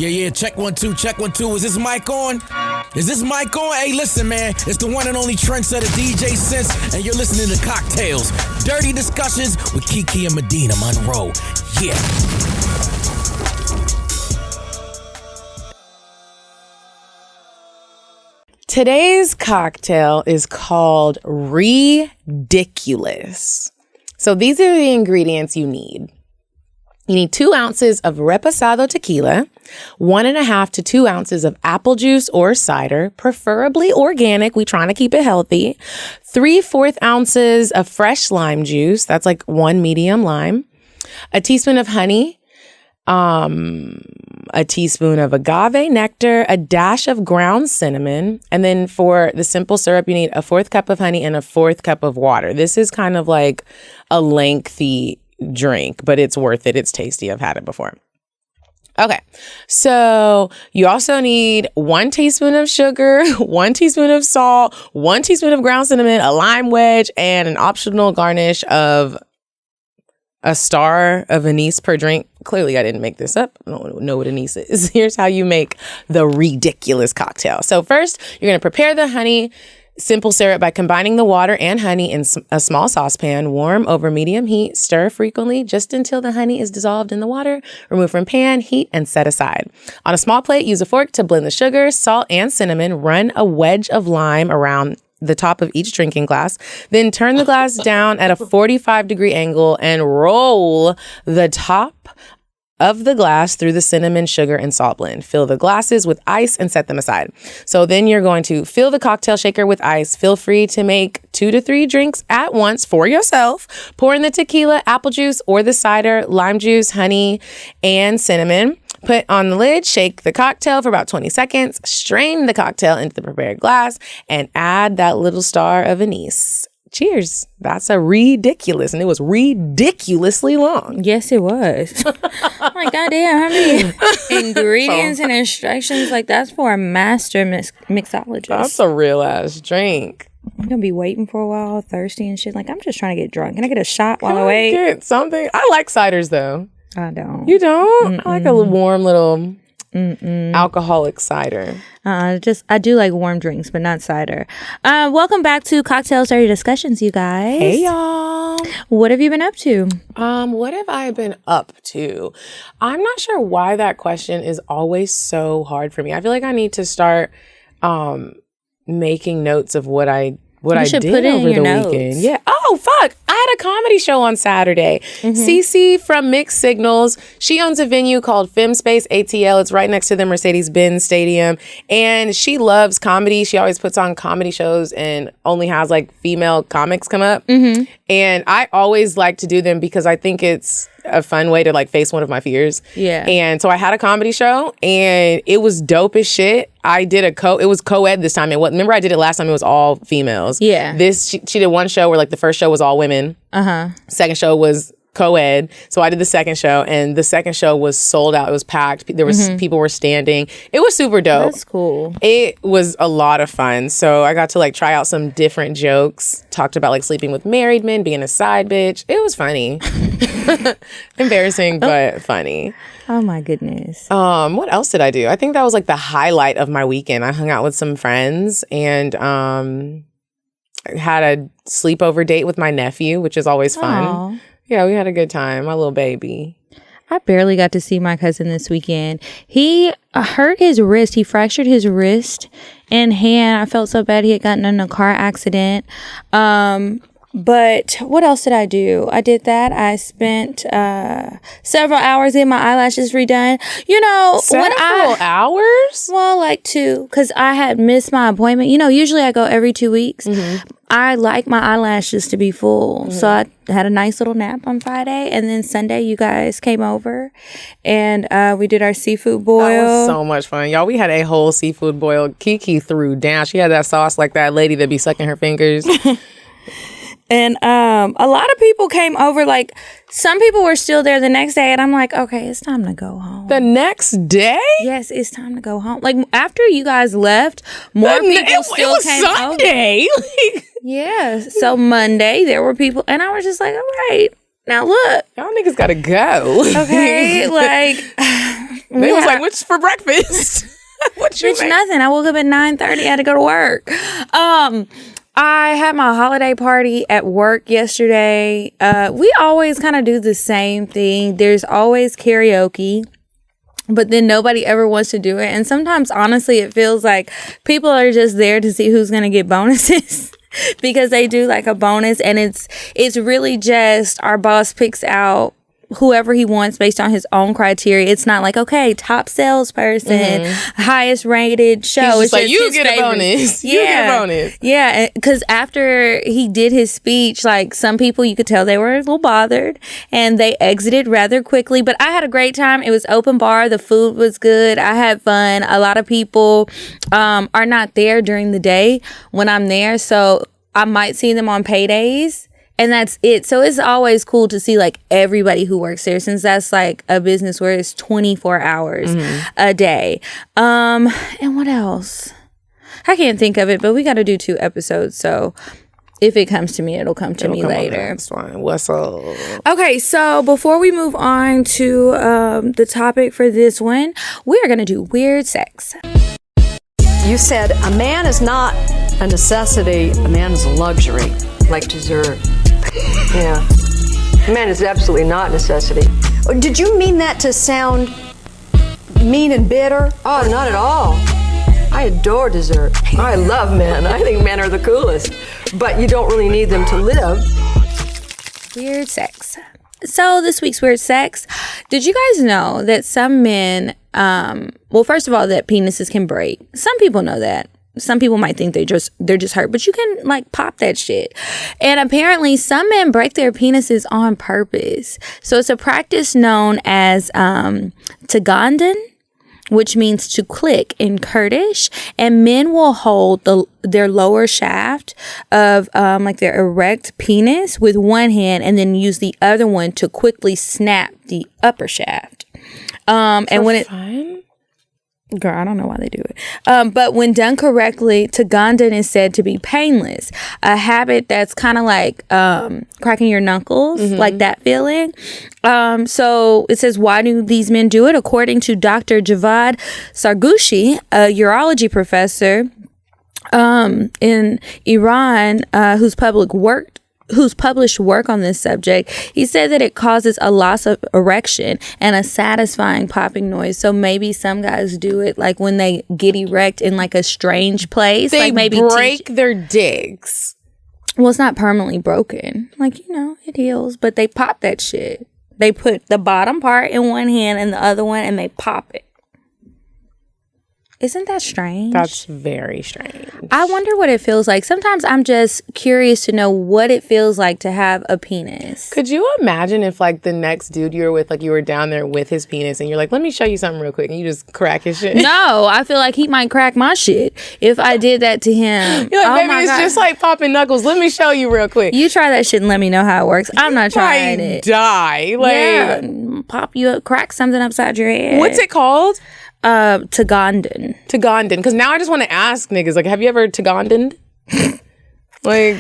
Yeah, check 1 2, check 1 2. Is this mic on? Is this mic on? Hey, listen, man. It's the one and only trendsetter DJ Sense, and you're listening to CockTales. Dirty discussions with Kiki and Medina Monroe. Yeah. Today's cocktail is called Ridiculous. So these are the ingredients you need. You need 2 ounces of reposado tequila, 1.5 to 2 ounces of apple juice or cider, preferably organic. We're trying to keep it healthy. 3/4 ounces of fresh lime juice. That's like 1 medium lime. A teaspoon of honey. A teaspoon of agave nectar, a dash of ground cinnamon. And then for the simple syrup, you need a 1/4 cup of honey and a 1/4 cup of water. This is kind of like a lengthy drink, but it's worth it. It's tasty. I've had it before. Okay, so you also need 1 teaspoon of sugar, 1 teaspoon of salt, 1 teaspoon of ground cinnamon, a lime wedge, and an optional garnish of a star of anise per drink. Clearly, I didn't make this up. I don't know what anise is. Here's how you make the ridiculous cocktail. So first, you're going to prepare the honey simple syrup by combining the water and honey in a small saucepan, warm over medium heat, stir frequently just until the honey is dissolved in the water, remove from pan, heat, and set aside. On a small plate, use a fork to blend the sugar, salt, and cinnamon. Run a wedge of lime around the top of each drinking glass. Then turn the glass down at a 45-degree angle and roll the top of the glass through the cinnamon, sugar, and salt blend. Fill the glasses with ice and set them aside. So then you're going to fill the cocktail shaker with ice. Feel free to make 2 to 3 drinks at once for yourself. Pour in the tequila, apple juice, or the cider, lime juice, honey, and cinnamon. Put on the lid, shake the cocktail for about 20 seconds, strain the cocktail into the prepared glass, and add that little star of anise. Cheers. That's a ridiculous, and it was ridiculously long. Yes, it was. Like, goddamn, how many ingredients and instructions? Like, that's for a master mixologist. That's a real ass drink. I'm gonna be waiting for a while, thirsty and shit. Like, I'm just trying to get drunk. Can I get a shot while I wait? Get something. I like ciders though. I don't. You don't? I like a little warm little alcoholic cider. I do like warm drinks, but not cider. Welcome back to Cocktails Dirty Discussions, you guys. Hey y'all. What have you been up to? What have I been up to? I'm not sure why that question is always so hard for me. I feel like I need to start making notes of what I did put it over in your the notes. weekend. Yeah. Oh, fuck. I had a comedy show on Saturday. Cece from Mixed Signals. She owns a venue called FemSpace ATL. It's right next to the Mercedes-Benz Stadium. And she loves comedy. She always puts on comedy shows and only has like female comics come up. And I always like to do them because I think it's a fun way to like face one of my fears. Yeah. And so I had a comedy show and it was dope as shit. I did it was co-ed this time. Remember I did it last time, it was all females. Yeah. She did one show where like the first show was all women. Second show was co-ed. So I did the second show and the second show was sold out. It was packed. There was people were standing. It was super dope. That's cool. It was a lot of fun. So I got to like try out some different jokes. Talked about like sleeping with married men, being a side bitch. It was funny. Embarrassing, but funny. Oh my goodness. What else did I do? I think that was like the highlight of my weekend. I hung out with some friends and had a sleepover date with my nephew, which is always fun. Aww. Yeah, we had a good time. My little baby. I barely got to see my cousin this weekend. He hurt his wrist. He fractured his wrist and hand. I felt so bad. He had gotten in a car accident. But what else did I do? I did that. I spent several hours getting my eyelashes redone. You know, several hours? Well, like 2, because I had missed my appointment. You know, usually I go every 2 weeks. I like my eyelashes to be full. So I had a nice little nap on Friday. And then Sunday, you guys came over and we did our seafood boil. That was so much fun. Y'all, we had a whole seafood boil. Kiki threw down. She had that sauce like that lady that be sucking her fingers. And a lot of people came over. Like, some people were still there the next day. And I'm like, okay, it's time to go home. The next day? Yes, it's time to go home. Like, after you guys left, more people still came Sunday. over. Yeah. So Monday, there were people. And I was just like, all right. Now, look. Y'all niggas gotta go. Okay. Like, They was like, what's for breakfast? What you Bitch, nothing. I woke up at 9:30. I had to go to work. I had my holiday party at work yesterday. We always kind of do the same thing. There's always karaoke, but then nobody ever wants to do it. And sometimes, honestly, it feels like people are just there to see who's going to get bonuses because they do like a bonus. And it's really just our boss picks out whoever he wants based on his own criteria. It's not like, okay, top salesperson, highest rated show. It's just like, you get a bonus. You get a bonus. Yeah, because after he did his speech, like some people, you could tell they were a little bothered and they exited rather quickly. But I had a great time. It was open bar. The food was good. I had fun. A lot of people are not there during the day when I'm there. So I might see them on paydays. And that's it. So it's always cool to see like everybody who works there, since that's like a business where it's 24 hours a day. And what else? I can't think of it, but we got to do 2 episodes. So if it comes to me, it'll come to me later. That's fine. What's up? Okay, so before we move on to the topic for this one, we are going to do weird sex. You said a man is not a necessity, a man is a luxury. Like dessert. Yeah. Man is absolutely not necessity. Did you mean that to sound mean and bitter? Oh, not at all. I adore dessert. I love men. I think men are the coolest. But you don't really need them to live. Weird sex. So this week's weird sex. Did you guys know that some men, well, first of all, that penises can break? Some people know that. Some people might think they're just hurt, but you can like pop that shit. And apparently some men break their penises on purpose. So it's a practice known as Tagandan, which means to click in Kurdish. And men will hold their lower shaft of like their erect penis with one hand and then use the other one to quickly snap the upper shaft. And when fun? Girl, I don't know why they do it. But when done correctly, Tagandan is said to be painless. A habit that's kind of like cracking your knuckles, like that feeling. So it says, why do these men do it? According to Dr. Javad Sargushi, a urology professor in Iran, who's published work on this subject, he said that it causes a loss of erection and a satisfying popping noise. So maybe some guys do it like when they get erect in like a strange place. They like maybe break their dicks. Well, it's not permanently broken. Like, you know, it heals, but they pop that shit. They put the bottom part in one hand and the other one and they pop it. Isn't that strange? That's very strange. I wonder what it feels like. Sometimes I'm just curious to know what it feels like to have a penis. Could you imagine if like the next dude you were with, like you were down there with his penis and you're like, let me show you something real quick, and you just crack his shit? No, I feel like he might crack my shit if I did that to him. You're like, baby, it's just like popping knuckles. Let me show you real quick. You try that shit and let me know how it works. I'm not trying it. Die. Like, yeah, pop you up, crack something upside your head. What's it called? Tagandan. Tagandan. Because now I just want to ask niggas, like, have you ever Tagandaned? Like,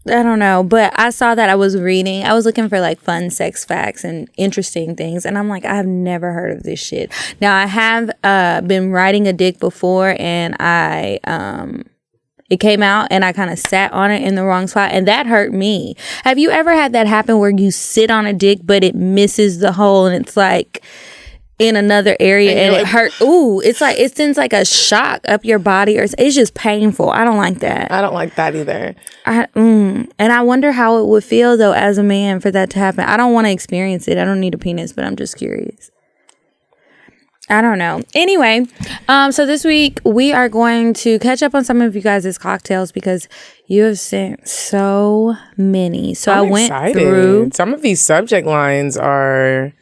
I don't know, but I saw that. I was looking for like fun sex facts and interesting things, and I'm like, I have never heard of this shit. Now I have been riding a dick before, and it came out and I kind of sat on it in the wrong spot, and that hurt me. Have you ever had that happen where you sit on a dick but it misses the hole and it's like in another area and it hurt? Ooh, it's like it sends like a shock up your body, or it's just painful. I don't like that. I don't like that either. And I wonder how it would feel though as a man for that to happen. I don't want to experience it. I don't need a penis, but I'm just curious. I don't know. Anyway, so this week we are going to catch up on some of you guys' cocktails because you have sent so many. So I'm I went excited. through. Some of these subject lines are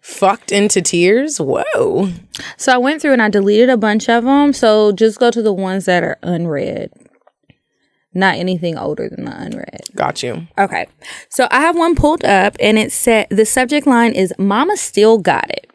fucked into tears. Whoa. So I went through and I deleted a bunch of them. So just go to the ones that are unread. Not anything older than the unread. Got you. Okay. So I have one pulled up and it said the subject line is Mama Still Got It.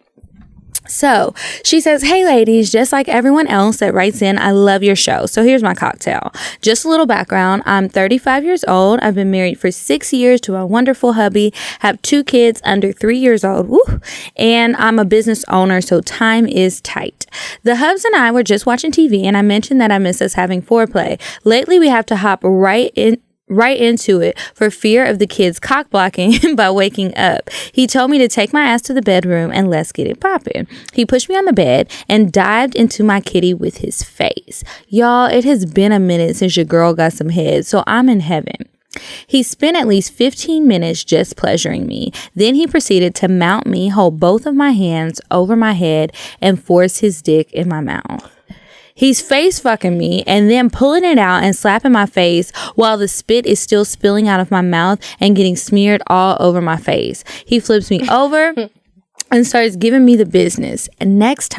So she says, hey ladies, just like everyone else that writes in, I love your show. So here's my cocktail. Just a little background. I'm 35 years old. I've been married for 6 years to a wonderful hubby, have 2 kids under 3 years old. Woo. And I'm a business owner, so time is tight. The hubs and I were just watching TV and I mentioned that I miss us having foreplay. Lately, we have to hop right into it for fear of the kids cock blocking by waking up. He told me to take my ass to the bedroom and let's get it poppin'. He pushed me on the bed and dived into my kitty with his face. Y'all, it has been a minute since your girl got some head, so I'm in heaven. He spent at least 15 minutes just pleasuring me. Then he proceeded to mount me, hold both of my hands over my head, and force his dick in my mouth. He's face fucking me and then pulling it out and slapping my face while the spit is still spilling out of my mouth and getting smeared all over my face. He flips me over and starts giving me the business. And next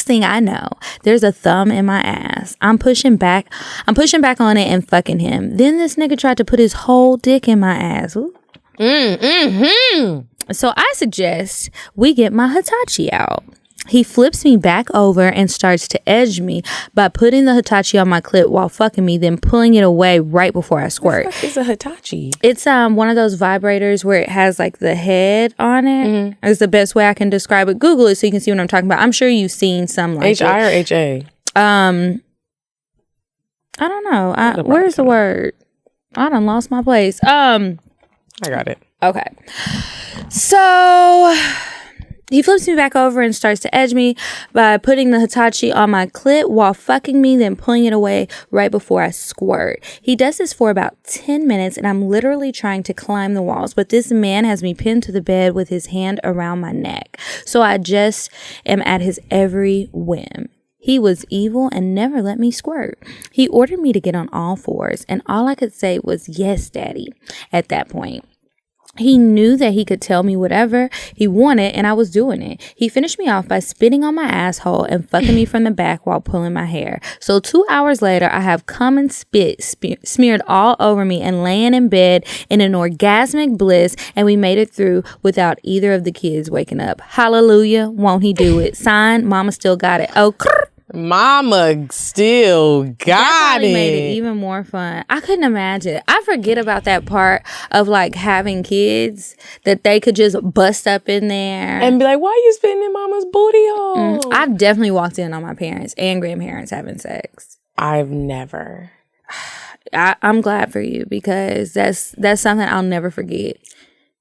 thing I know, there's a thumb in my ass. I'm pushing back on it and fucking him. Then this nigga tried to put his whole dick in my ass. So I suggest we get my Hitachi out. He flips me back over and starts to edge me by putting the Hitachi on my clit while fucking me, then pulling it away right before I squirt. What the fuck is a Hitachi? It's one of those vibrators where it has like the head on it. Mm-hmm. It's the best way I can describe it. Google it so you can see what I'm talking about. I'm sure you've seen some like H-I or H-A? I don't know. Where's the word? I done lost my place. I got it. Okay. So he flips me back over and starts to edge me by putting the Hitachi on my clit while fucking me, then pulling it away right before I squirt. He does this for about 10 minutes and I'm literally trying to climb the walls, but this man has me pinned to the bed with his hand around my neck. So I just am at his every whim. He was evil and never let me squirt. He ordered me to get on all fours and all I could say was, yes, daddy, at that point. He knew that he could tell me whatever he wanted and I was doing it. He finished me off by spitting on my asshole and fucking me from the back while pulling my hair. So 2 hours later, I have cum and spit smeared all over me and laying in bed in an orgasmic bliss, and we made it through without either of the kids waking up. Hallelujah, won't he do it? Signed, Mama still got it. Oh, Mama still got it. Made it even more fun. I couldn't imagine. I forget about that part of like having kids that they could just bust up in there and be like, "Why are you spitting in Mama's booty hole?" I've definitely walked in on my parents and grandparents having sex. I've never. I'm glad for you because that's something I'll never forget.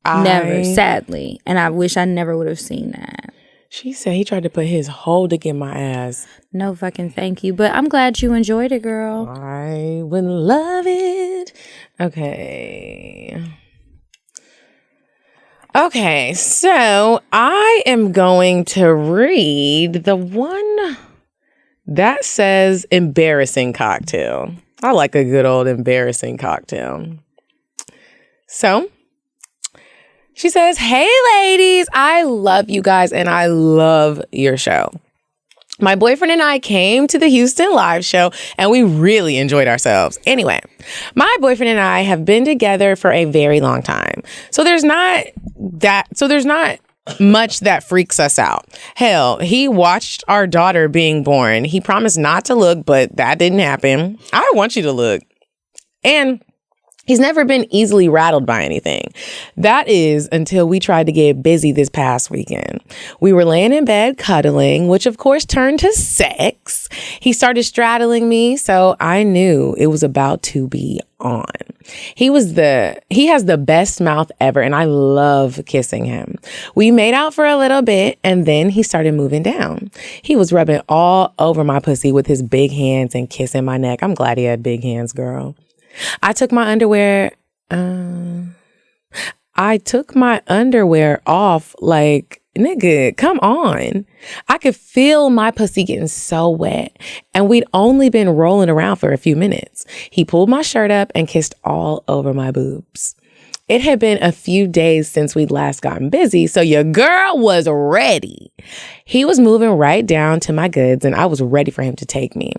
Never, sadly, and I wish I never would have seen that. She said he tried to put his whole dick in my ass. No fucking thank you. But I'm glad you enjoyed it, girl. I would love it. Okay. Okay, so I am going to read the one that says embarrassing cocktail. I like a good old embarrassing cocktail. So she says, hey, ladies, I love you guys and I love your show. My boyfriend and I came to the Houston live show and we really enjoyed ourselves. Anyway, my boyfriend and I have been together for a very long time. So there's not much that freaks us out. Hell, he watched our daughter being born. He promised not to look, but that didn't happen. I want you to look. And he's never been easily rattled by anything. That is until we tried to get busy this past weekend. We were laying in bed cuddling, which of course turned to sex. He started straddling me, so I knew it was about to be on. He has the best mouth ever, and I love kissing him. We made out for a little bit, and then he started moving down. He was rubbing all over my pussy with his big hands and kissing my neck. I'm glad he had big hands, girl. I took my underwear off like, nigga, come on. I could feel my pussy getting so wet and we'd only been rolling around for a few minutes. He pulled my shirt up and kissed all over my boobs. It had been a few days since we'd last gotten busy, so your girl was ready. He was moving right down to my goods, and I was ready for him to take me.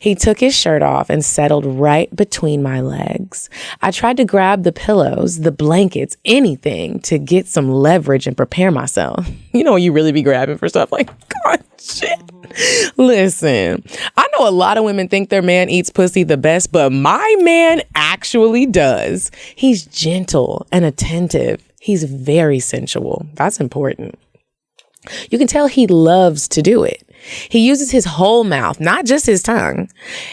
He took his shirt off and settled right between my legs. I tried to grab the pillows, the blankets, anything to get some leverage and prepare myself. You know when you really be grabbing for stuff like, God, shit. Listen, I know a lot of women think their man eats pussy the best, but my man actually does. He's gentle and attentive. He's very sensual. That's important. You can tell he loves to do it. He uses his whole mouth, not just his tongue.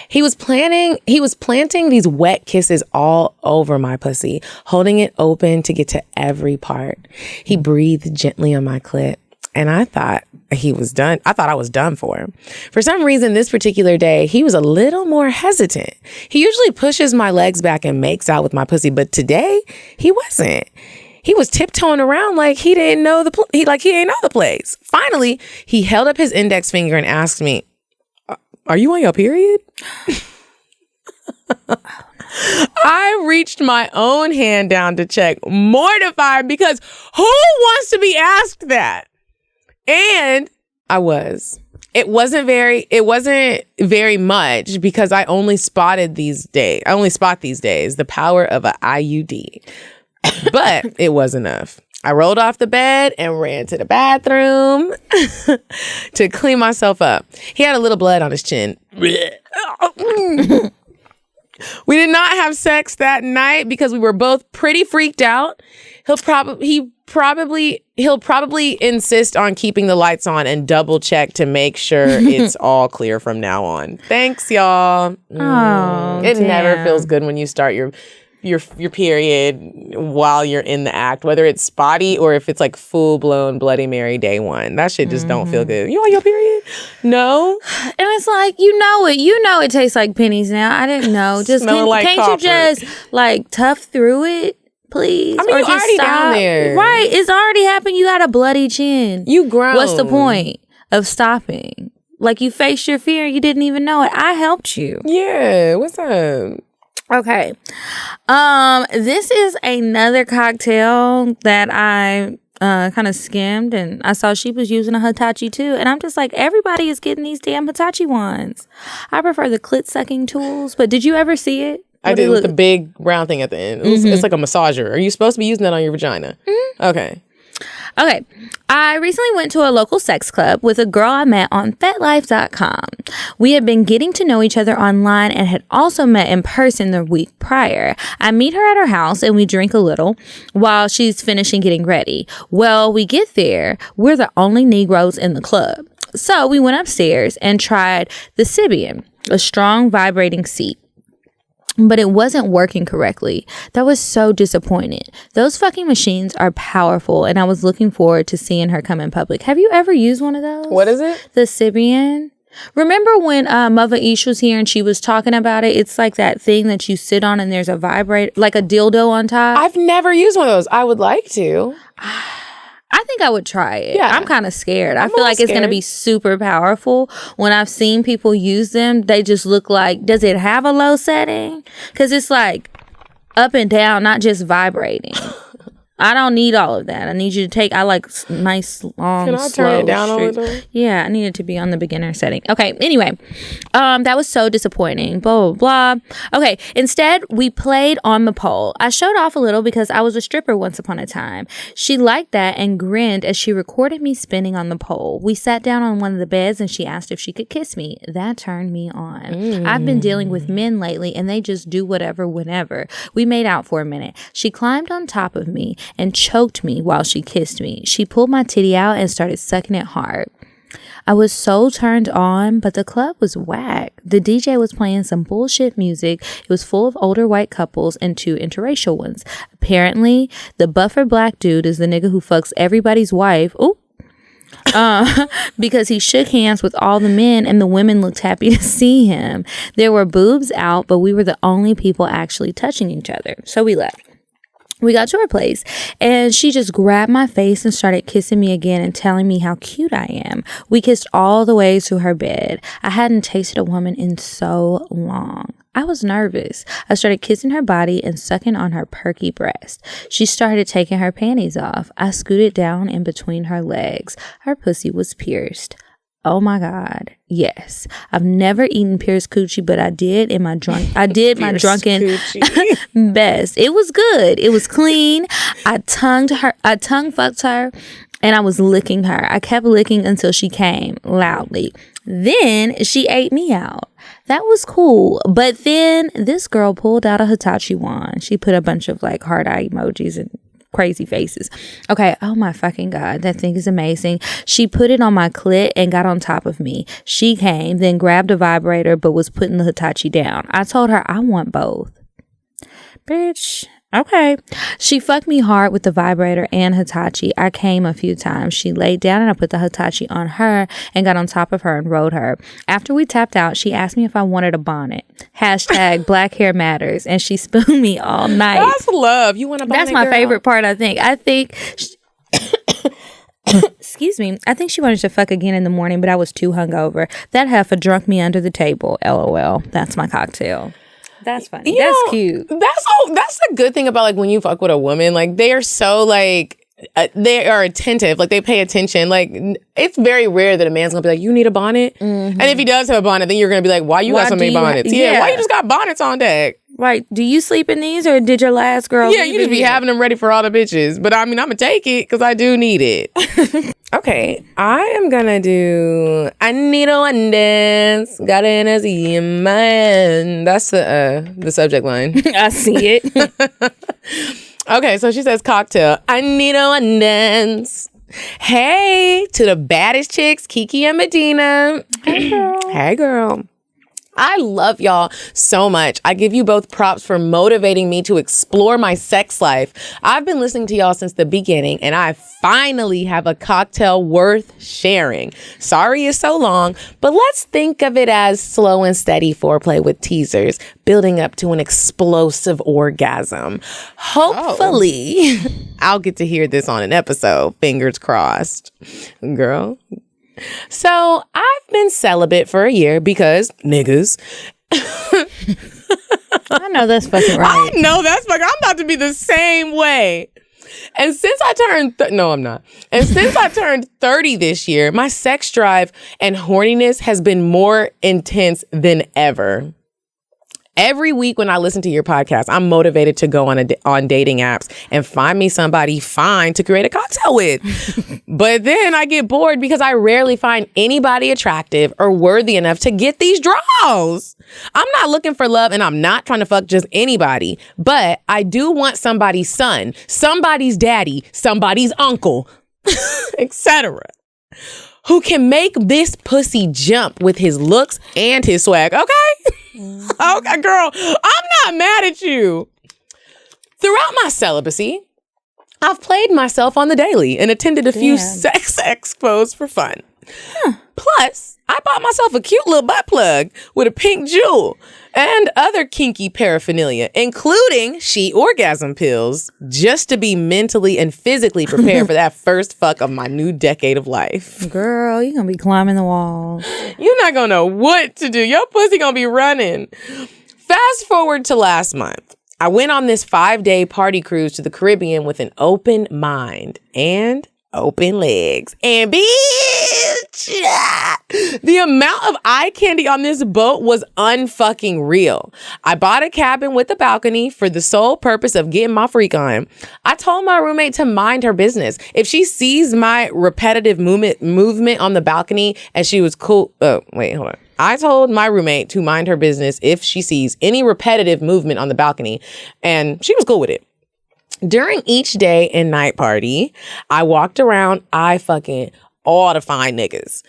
He was planting these wet kisses all over my pussy, holding it open to get to every part. He breathed gently on my clit, and I thought he was done. I thought I was done for him. For some reason, this particular day, he was a little more hesitant. He usually pushes my legs back and makes out with my pussy, but today he wasn't. He was tiptoeing around like he didn't know he didn't know the place. Finally, he held up his index finger and asked me, "Are you on your period?" I reached my own hand down to check, mortified because who wants to be asked that? And I was. It wasn't very much because I only spot these days the power of an IUD. But it was enough. I rolled off the bed and ran to the bathroom to clean myself up. He had a little blood on his chin. We did not have sex that night because we were both pretty freaked out. He'll probably insist on keeping the lights on and double check to make sure it's all clear from now on. Thanks, y'all. It never feels good when you start your period while you're in the act, whether it's spotty or if it's like full-blown Bloody Mary day one. That shit just don't feel good. You on your period? No. And it's like, you know it tastes like pennies now. I didn't know. Just can't you just like tough through it, please? I mean, you're already down there. Right. It's already happened. You got a bloody chin. You grown. What's the point of stopping? Like, you faced your fear, you didn't even know it. I helped you. Yeah. What's up? Okay. This is another cocktail that I kind of skimmed, and I saw she was using a Hitachi too. And I'm just like, everybody is getting these damn Hitachi ones. I prefer the clit sucking tools, but did you ever see it? I did with the big round thing at the end. It's like a massager. Are you supposed to be using that on your vagina? Mm-hmm. Okay. I recently went to a local sex club with a girl I met on FetLife.com. We had been getting to know each other online and had also met in person the week prior. I meet her at her house and we drink a little while she's finishing getting ready. Well, we get there. We're the only Negroes in the club. So we went upstairs and tried the Sybian, a strong vibrating seat. But it wasn't working correctly. That was so disappointing. Those fucking machines are powerful, and I was looking forward to seeing her come in public. Have you ever used one of those? What is it? The Sybian. Remember when Mother Ish was here and she was talking about it? It's like that thing that you sit on and there's a vibrator, like a dildo on top. I've never used one of those. I would like to. I think I would try it. Yeah. I'm kind of scared. I feel like it's going to be super powerful. When I've seen people use them, they just look like, does it have a low setting? Because it's like up and down, not just vibrating. I don't need all of that. I need you to take, I like nice, long, Can I slow, turn it down a straight. little? Yeah, I need it to be on the beginner setting. Okay, anyway, that was so disappointing. Blah, blah, blah. Okay, instead, we played on the pole. I showed off a little because I was a stripper once upon a time. She liked that and grinned as she recorded me spinning on the pole. We sat down on one of the beds and she asked if she could kiss me. That turned me on. I've been dealing with men lately and they just do whatever whenever. We made out for a minute. She climbed on top of me and choked me while she kissed me. She pulled my titty out and started sucking it hard. I was so turned on, but the club was whack. The DJ was playing some bullshit music. It was full of older white couples and 2 interracial ones. Apparently, the buffer black dude is the nigga who fucks everybody's wife. Ooh. Because he shook hands with all the men and the women looked happy to see him. There were boobs out, but we were the only people actually touching each other. So we left. We got to her place and she just grabbed my face and started kissing me again and telling me how cute I am. We kissed all the way to her bed. I hadn't tasted a woman in so long. I was nervous. I started kissing her body and sucking on her perky breast. She started taking her panties off. I scooted down in between her legs. Her pussy was pierced. Oh my God. Yes. I've never eaten pierced coochie, but I did my drunken best. It was good. It was clean. I tongue fucked her and I was licking her. I kept licking until she came loudly. Then she ate me out. That was cool. But then this girl pulled out a Hitachi wand. She put a bunch of like heart eye emojis and crazy faces. Okay. Oh my fucking God. That thing is amazing. She put it on my clit and got on top of me. She came, then grabbed a vibrator, but was putting the Hitachi down. I told her I want both. Bitch. Okay. She fucked me hard with the vibrator and Hitachi. I came a few times. She laid down and I put the Hitachi on her and got on top of her and rode her. After we tapped out, she asked me if I wanted a bonnet. # black hair matters. And she spooned me all night. That's love. You want a bonnet, That's my girl? favorite part, I think. Excuse me. I think she wanted to fuck again in the morning, but I was too hungover. That heifer drunk me under the table. LOL. That's my cocktail. That's funny. That's cute. That's the good thing about like when you fuck with a woman. Like they are so like they are attentive. Like they pay attention. Like it's very rare that a man's gonna be like, "You need a bonnet," and if he does have a bonnet, then you're gonna be like, "Why you got so many bonnets? Why you just got bonnets on deck?" Right. Do you sleep in these or did your last girl? Yeah, you just be having them ready for all the bitches. But I mean, I'm gonna take it because I do need it. Okay, I am gonna do I need a one dance, got an energy in my hand. That's the subject line. I see it. Okay, so she says cocktail. I need a one dance. Hey, to the baddest chicks, Kiki and Medina. Hey, girl. Hey, girl. I love y'all so much. I give you both props for motivating me to explore my sex life. I've been listening to y'all since the beginning, and I finally have a cocktail worth sharing. Sorry it's so long, but let's think of it as slow and steady foreplay with teasers, building up to an explosive orgasm. Hopefully, I'll get to hear this on an episode. Fingers crossed. Girl. So I've been celibate for a year because niggas. I know that's fucking right. I know that's fucking. I'm about to be the same way. And since I turned, no, I'm not. And since I turned 30 this year, my sex drive and horniness has been more intense than ever. Every week when I listen to your podcast, I'm motivated to go on dating apps and find me somebody fine to create a cocktail with. But then I get bored because I rarely find anybody attractive or worthy enough to get these draws. I'm not looking for love and I'm not trying to fuck just anybody, but I do want somebody's son, somebody's daddy, somebody's uncle, etc. who can make this pussy jump with his looks and his swag, okay? Okay, girl, I'm not mad at you. Throughout my celibacy, I've played myself on the daily and attended a few sex expos for fun. Plus, I bought myself a cute little butt plug with a pink jewel and other kinky paraphernalia, including sheet orgasm pills, just to be mentally and physically prepared for that first fuck of my new decade of life. Girl, you're going to be climbing the walls. You're not going to know what to do. Your pussy going to be running. Fast forward to last month. I went on this 5-day party cruise to the Caribbean with an open mind and open legs. And bitch, the amount of eye candy on this boat was unfucking real. I bought a cabin with a balcony for the sole purpose of getting my freak on. I told my roommate to mind her business. If she sees my repetitive movement on the balcony and she was cool. Oh, wait, hold on. I told my roommate to mind her business if she sees any repetitive movement on the balcony, and she was cool with it. During each day and night party, I walked around, I fucking all the fine niggas.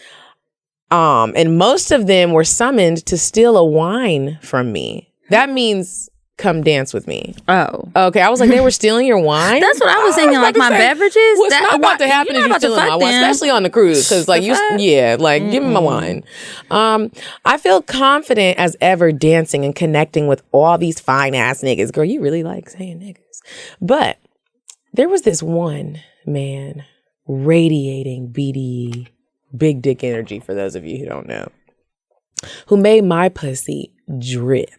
And most of them were summoned to steal a wine from me. That means come dance with me. Oh. Okay, I was like, they were stealing your wine? That's what I was thinking, like my beverages? Well, it's not about to happen if you're stealing my wine, especially on the cruise, because like give me my wine. I feel confident as ever dancing and connecting with all these fine ass niggas. Girl, you really like saying niggas. But there was this one man radiating BDE, big dick energy for those of you who don't know, who made my pussy drip.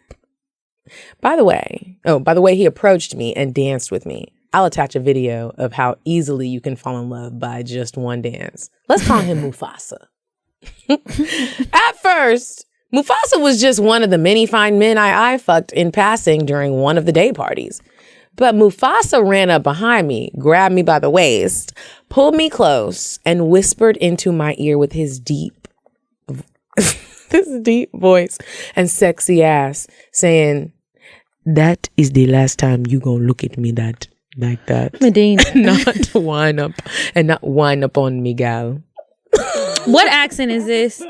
By the way, he approached me and danced with me. I'll attach a video of how easily you can fall in love by just one dance. Let's call him Mufasa. At first, Mufasa was just one of the many fine men I fucked in passing during one of the day parties. But Mufasa ran up behind me, grabbed me by the waist, pulled me close, and whispered into my ear with his deep voice and sexy ass, saying, "That is the last time you gonna look at me like that. Medina. Not wind up on me, gal." What accent is this?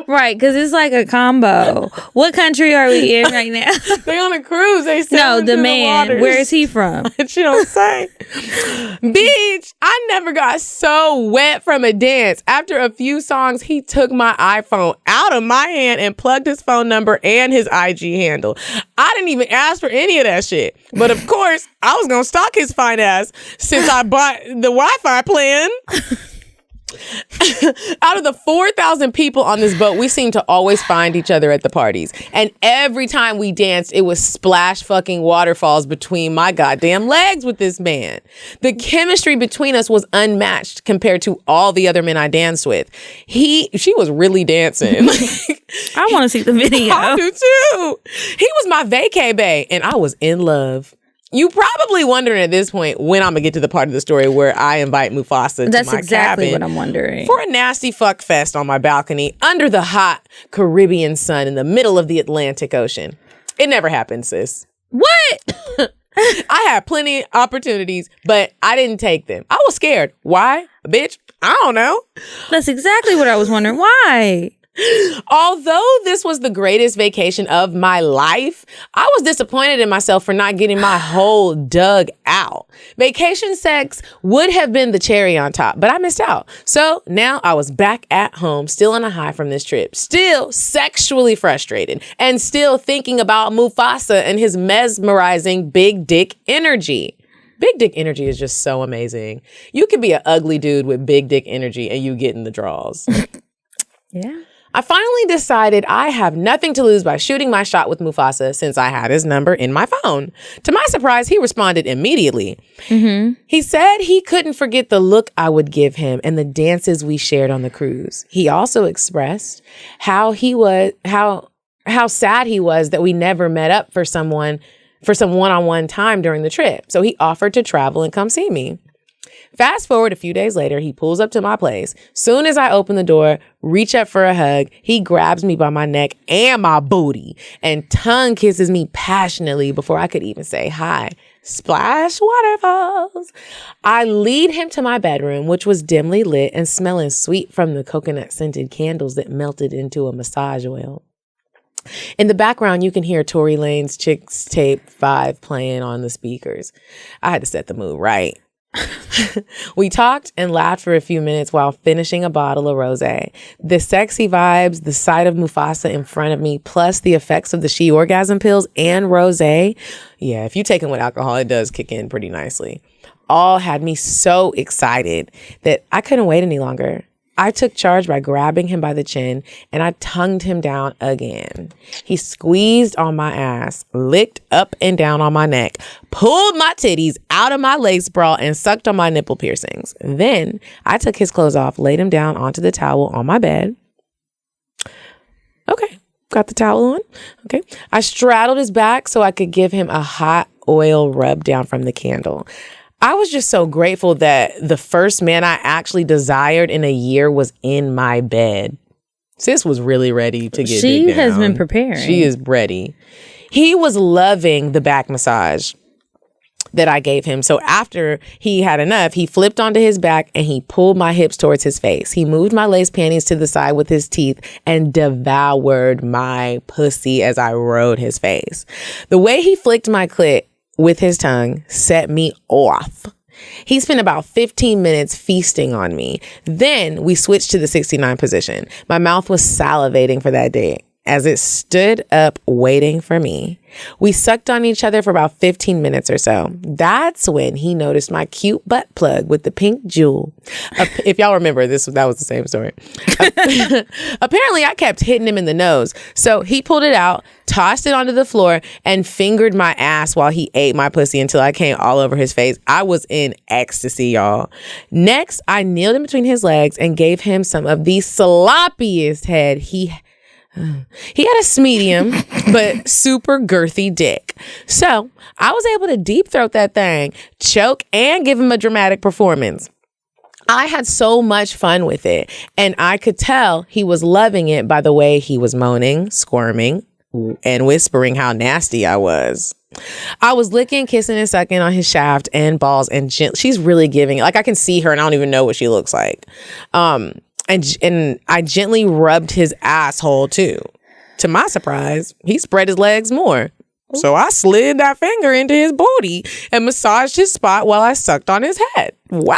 Right, because it's like a combo. What country are we in right now? They on a cruise. They No, the man. Where is he from? She don't say. Bitch, I never got so wet from a dance. After a few songs, he took my iPhone out of my hand and plugged his phone number and his IG handle. I didn't even ask for any of that shit. But of course, I was going to stalk his fine ass since I bought the Wi-Fi plan. Out of the 4,000 people on this boat, we seemed to always find each other at the parties. And every time we danced, it was splash fucking waterfalls between my goddamn legs with this man. The chemistry between us was unmatched compared to all the other men I danced with. She was really dancing. I want to see the video. I do too. He was my vacay bae, and I was in love. You probably wondering at this point when I'm gonna get to the part of the story where I invite Mufasa to That's my exactly cabin what I'm wondering. for a nasty fuck fest on my balcony under the hot Caribbean sun in the middle of the Atlantic Ocean. It never happened, sis. What? I had plenty of opportunities, but I didn't take them. I was scared. Why? Bitch, I don't know. That's exactly what I was wondering. Why? Although this was the greatest vacation of my life, I was disappointed in myself for not getting my hole dug out. Vacation sex would have been the cherry on top, but I missed out. So now I was back at home, still on a high from this trip, still sexually frustrated, and still thinking about Mufasa and his mesmerizing big dick energy. Big dick energy is just so amazing. You could be an ugly dude with big dick energy and you get in the draws. Yeah. I finally decided I have nothing to lose by shooting my shot with Mufasa since I had his number in my phone. To my surprise, he responded immediately. Mm-hmm. He said he couldn't forget the look I would give him and the dances we shared on the cruise. He also expressed how sad he was that we never met up for some one-on-one time during the trip. So he offered to travel and come see me. Fast forward a few days later, he pulls up to my place. Soon as I open the door, reach up for a hug, he grabs me by my neck and my booty and tongue kisses me passionately before I could even say hi. Splash waterfalls. I lead him to my bedroom, which was dimly lit and smelling sweet from the coconut scented candles that melted into a massage oil. In the background, you can hear Tory Lanez Chicks Tape 5 playing on the speakers. I had to set the mood right. We talked and laughed for a few minutes while finishing a bottle of rosé. The sexy vibes, the sight of Mufasa in front of me, plus the effects of the she orgasm pills and rosé. Yeah, if you take them with alcohol, it does kick in pretty nicely. All had me so excited that I couldn't wait any longer. I took charge by grabbing him by the chin and I tongued him down again. He squeezed on my ass, licked up and down on my neck, pulled my titties out of my lace bra and sucked on my nipple piercings. Then I took his clothes off, laid him down onto the towel on my bed. Okay, got the towel on. Okay. I straddled his back so I could give him a hot oil rub down from the candle. I was just so grateful that the first man I actually desired in a year was in my bed. Sis was really ready to get She dick has down. been preparing. She is ready. He was loving the back massage that I gave him. So after he had enough, he flipped onto his back and he pulled my hips towards his face. He moved my lace panties to the side with his teeth and devoured my pussy as I rode his face. The way he flicked my clit with his tongue set me off. He spent about 15 minutes feasting on me. Then we switched to the 69 position. My mouth was salivating for that dick. as it stood up waiting for me. We sucked on each other for about 15 minutes or so. That's when he noticed my cute butt plug with the pink jewel. If y'all remember, that was the same story. Apparently, I kept hitting him in the nose. So he pulled it out, tossed it onto the floor, and fingered my ass while he ate my pussy until I came all over his face. I was in ecstasy, y'all. Next, I kneeled in between his legs and gave him some of the sloppiest head he had a medium, but super girthy dick. So I was able to deep throat that thing, choke, and give him a dramatic performance. I had so much fun with it, and I could tell he was loving it by the way he was moaning, squirming, and whispering how nasty I was. I was licking, kissing, and sucking on his shaft and balls, and she's really giving it. Like, I can see her, and I don't even know what she looks like. And I gently rubbed his asshole too. To my surprise, he spread his legs more. So I slid that finger into his booty and massaged his spot while I sucked on his head. Wow.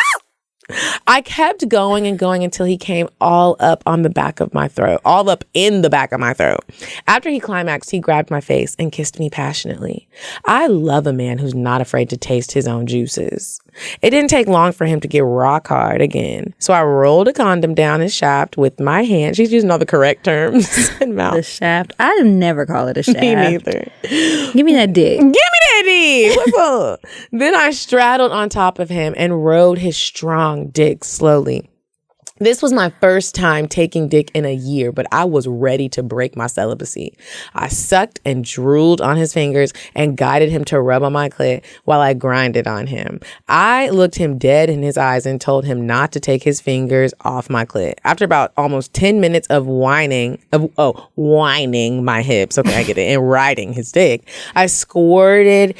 I kept going and going until he came all up on the back of my throat, all up in the back of my throat. After he climaxed, he grabbed my face and kissed me passionately. I love a man who's not afraid to taste his own juices. It didn't take long for him to get rock hard again. So I rolled a condom down his shaft with my hand. She's using all the correct terms and mouth. The shaft. I never call it a shaft. Me neither. Give me that dick. Give me that dick. What's up? Then I straddled on top of him and rode his strong dick slowly. This was my first time taking dick in a year, but I was ready to break my celibacy. I sucked and drooled on his fingers and guided him to rub on my clit while I grinded on him. I looked him dead in his eyes and told him not to take his fingers off my clit. After about almost 10 minutes of whining my hips, okay, I get it, and riding his dick, I squirted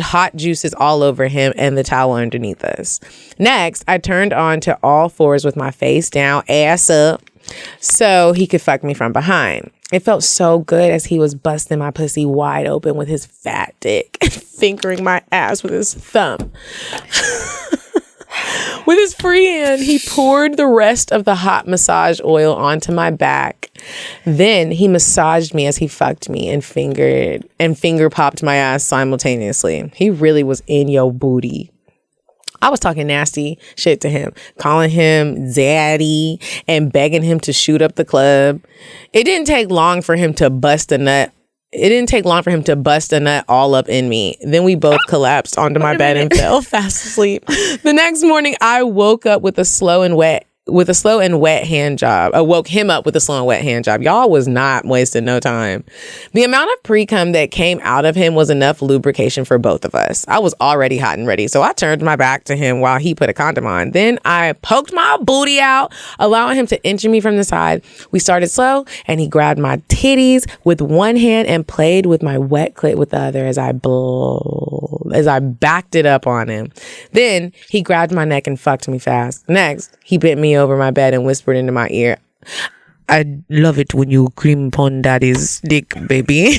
hot juices all over him and the towel underneath us. Next, I turned on to all fours with my face down, ass up, so he could fuck me from behind. It felt so good as he was busting my pussy wide open with his fat dick and fingering my ass with his thumb. With his free hand, he poured the rest of the hot massage oil onto my back. Then he massaged me as he fucked me and finger popped my ass simultaneously. He really was in your booty. I was talking nasty shit to him, calling him zaddy and begging him to shoot up the club. It didn't take long for him to bust a nut all up in me. Then we both collapsed onto my bed and fell fast asleep. The next morning, I woke up with a slow and wet hand job. I woke him up with a slow and wet hand job. Y'all was not wasting no time. The amount of pre-cum that came out of him was enough lubrication for both of us. I was already hot and ready, so I turned my back to him while he put a condom on. Then I poked my booty out, allowing him to injure me from the side. We started slow, and he grabbed my titties with one hand and played with my wet clit with the other as I backed it up on him. Then he grabbed my neck and fucked me fast. Next, he bent me over my bed and whispered into my ear, "I love it when you cream upon daddy's dick, baby."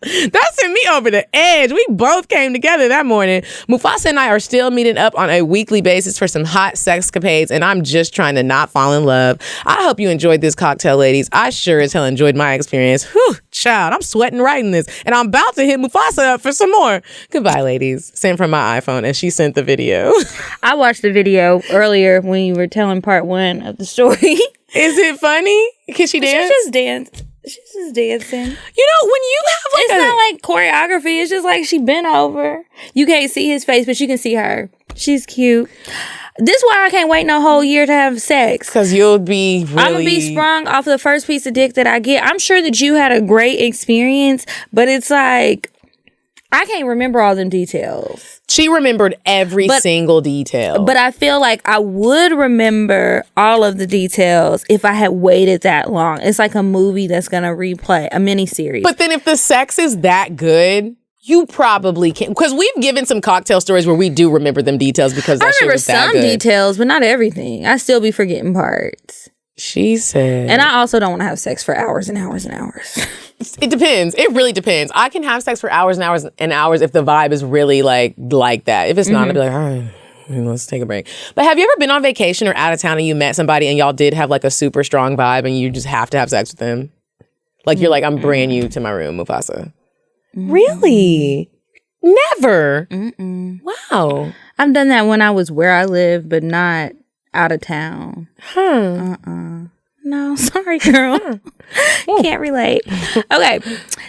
That sent me over the edge. We both came together that morning. Mufasa and I are still meeting up on a weekly basis for some hot sexcapades, and I'm just trying to not fall in love. I hope you enjoyed this cocktail, ladies. I sure as hell enjoyed my experience. Whew, child, I'm sweating writing this, and I'm about to hit Mufasa up for some more. Goodbye, ladies. Sent from my iPhone, and she sent the video. I watched the video earlier when you were telling part one of the story. Is it funny? Can she dance? She just danced. She's just dancing. You know, when you have like it's not like choreography. It's just like she bent over. You can't see his face, but you can see her. She's cute. This is why I can't wait no whole year to have sex. Because you'll be really... I'm going to be sprung off the first piece of dick that I get. I'm sure that you had a great experience, but it's like... I can't remember all them details. She remembered every single detail. But I feel like I would remember all of the details if I had waited that long. It's like a movie that's going to replay, a miniseries. But then if the sex is that good, you probably can't. Because we've given some cocktail stories where we do remember them details because that shit was that good. I remember some details, but not everything. I still be forgetting parts. She said. And I also don't want to have sex for hours and hours and hours. It depends. It really depends. I can have sex for hours and hours and hours if the vibe is really like that. If it's not, I'd be like, all right. let's take a break. But have you ever been on vacation or out of town and you met somebody and y'all did have like a super strong vibe and you just have to have sex with them? Like you're like, I'm bringing you to my room, Mufasa. Really? Never? Wow. I've done that when I was where I live, but not out of town. No, sorry, girl. Can't relate. Okay,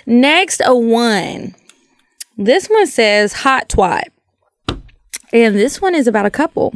next one. This one says hot twat. And this one is about a couple.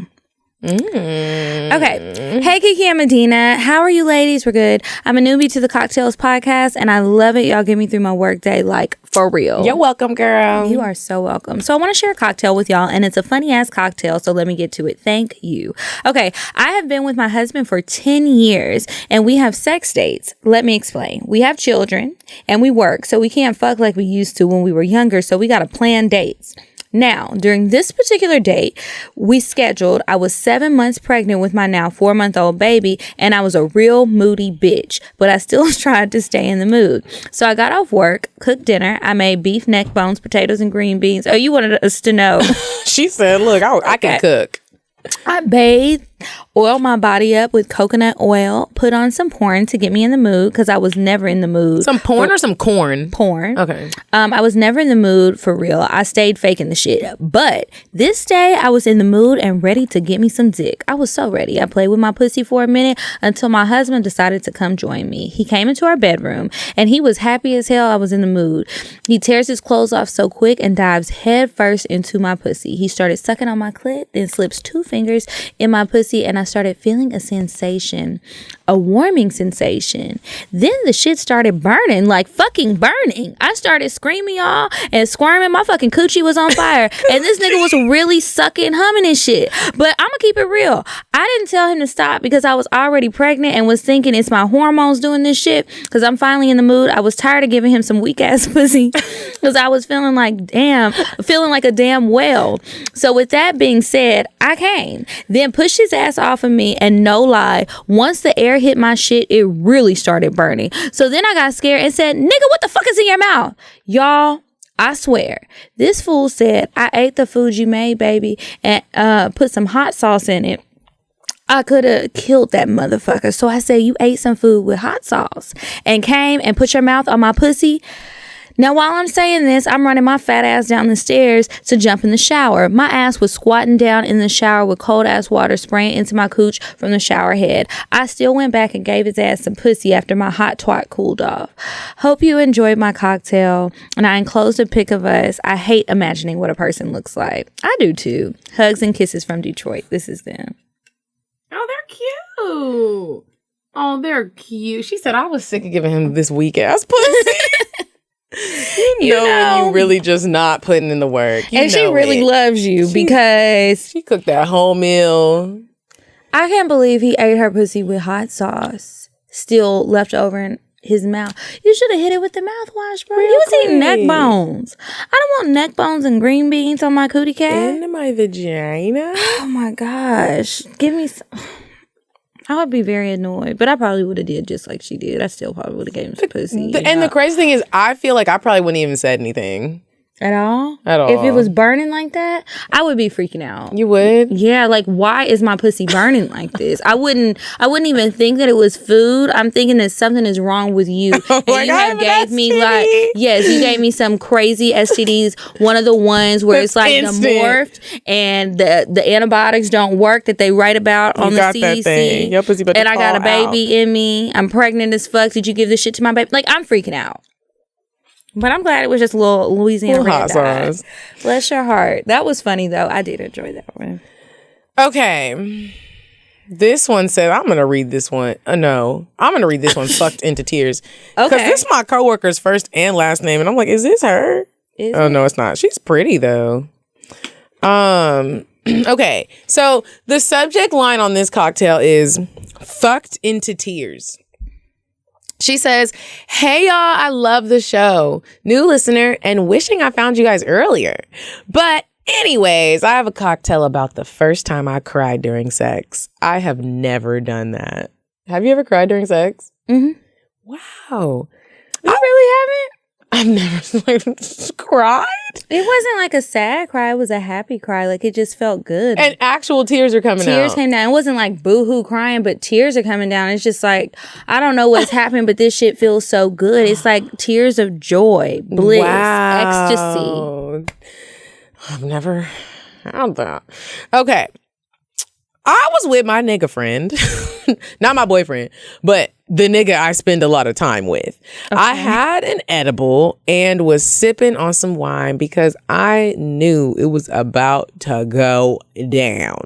Okay. Hey, Kiki and Medina. How are you ladies? We're good. I'm a newbie to the CockTales podcast, and I love it. Y'all get me through my work day, like, for real. You're welcome, girl. You are so welcome. So I want to share a cocktail with y'all, and it's a funny-ass cocktail, so let me get to it. Thank you. Okay. I have been with my husband for 10 years, and we have sex dates. Let me explain. We have children, and we work, so we can't fuck like we used to when we were younger, so we got to plan dates. Now, during this particular date, we scheduled, I was 7 months pregnant with my now 4-month-old baby, and I was a real moody bitch, but I still tried to stay in the mood. So I got off work, cooked dinner. I made beef, neck bones, potatoes, and green beans. Oh, you wanted us to know. She said, look, I can cook. I bathed, oiled my body up with coconut oil, put on some porn to get me in the mood because I was never in the mood. Some porn or some corn? Porn. Okay. I was never in the mood for real. I stayed faking the shit. But this day I was in the mood and ready to get me some dick. I was so ready. I played with my pussy for a minute until my husband decided to come join me. He came into our bedroom and he was happy as hell I was in the mood. He tears his clothes off so quick and dives head first into my pussy. He started sucking on my clit, then slips 2 fingers in my pussy, and I started feeling a sensation, a warming sensation. Then the shit started burning, like fucking burning. I started screaming, y'all, and squirming. My fucking coochie was on fire, and this nigga was really sucking, humming and shit. But I'm gonna keep it real. I didn't tell him to stop because I was already pregnant and was thinking it's my hormones doing this shit because I'm finally in the mood. I was tired of giving him some weak ass pussy because I was feeling like a damn whale. So with that being said, I came, then pushed his ass off of me, and no lie, once the air hit my shit, it really started burning. So then I got scared and said, nigga, what the fuck is in your mouth? Y'all, I swear, this fool said, I ate the food you made, baby, and put some hot sauce in it. I could have killed that motherfucker. So I said, you ate some food with hot sauce and came and put your mouth on my pussy. Now, while I'm saying this, I'm running my fat ass down the stairs to jump in the shower. My ass was squatting down in the shower with cold ass water spraying into my cooch from the shower head. I still went back and gave his ass some pussy after my hot twat cooled off. Hope you enjoyed my cocktail, and I enclosed a pic of us. I hate imagining what a person looks like. I do too. Hugs and kisses from Detroit. This is them. Oh, they're cute. Oh, they're cute. She said I was sick of giving him this weak ass pussy. You know when you really just not putting in the work. And she really loves you because she cooked that whole meal. I can't believe he ate her pussy with hot sauce still left over in his mouth. You should have hit it with the mouthwash, bro. You was eating neck bones. I don't want neck bones and green beans on my cootie cat. Into my vagina. Oh my gosh. Give me some. I would be very annoyed, but I probably would have did just like she did. I still probably would have gave him some pussy. The crazy thing is, I feel like I probably wouldn't even said anything. At all? At all. If it was burning like that, I would be freaking out. You would? Yeah, like why is my pussy burning like this? I wouldn't even think that it was food. I'm thinking that something is wrong with you. And like, you have gave me like, yes, you gave me some crazy STDs. One of the ones where it's like instant. the morphed and the antibiotics don't work that they write about on the CDC. That thing. Your pussy about to and I got a baby out. in me. I'm pregnant as fuck. Did you give this shit to my baby? Like I'm freaking out. But I'm glad it was just a little Louisiana red dye. Bless your heart. That was funny, though. I did enjoy that one. Okay. This one said, I'm going to read this one. No. I'm going to read this one fucked into tears. Okay. Because this is my coworker's first and last name. And I'm like, is this her? No, it's not. She's pretty, though. Okay. So the subject line on this cocktail is fucked into tears. She says, hey, y'all, I love the show. New listener and wishing I found you guys earlier. But anyways, I have a cocktail about the first time I cried during sex. I have never done that. Have you ever cried during sex? Mm-hmm. Wow. You really haven't? I've never cried. It wasn't like a sad cry. It was a happy cry. Like, it just felt good. And actual tears are coming out. Tears came down. It wasn't like boo-hoo crying, but tears are coming down. It's just like, I don't know what's happening, but this shit feels so good. It's like tears of joy, bliss, ecstasy. I've never had that. Okay. I was with my nigga friend, not my boyfriend, but the nigga I spend a lot of time with. Okay. I had an edible and was sipping on some wine because I knew it was about to go down.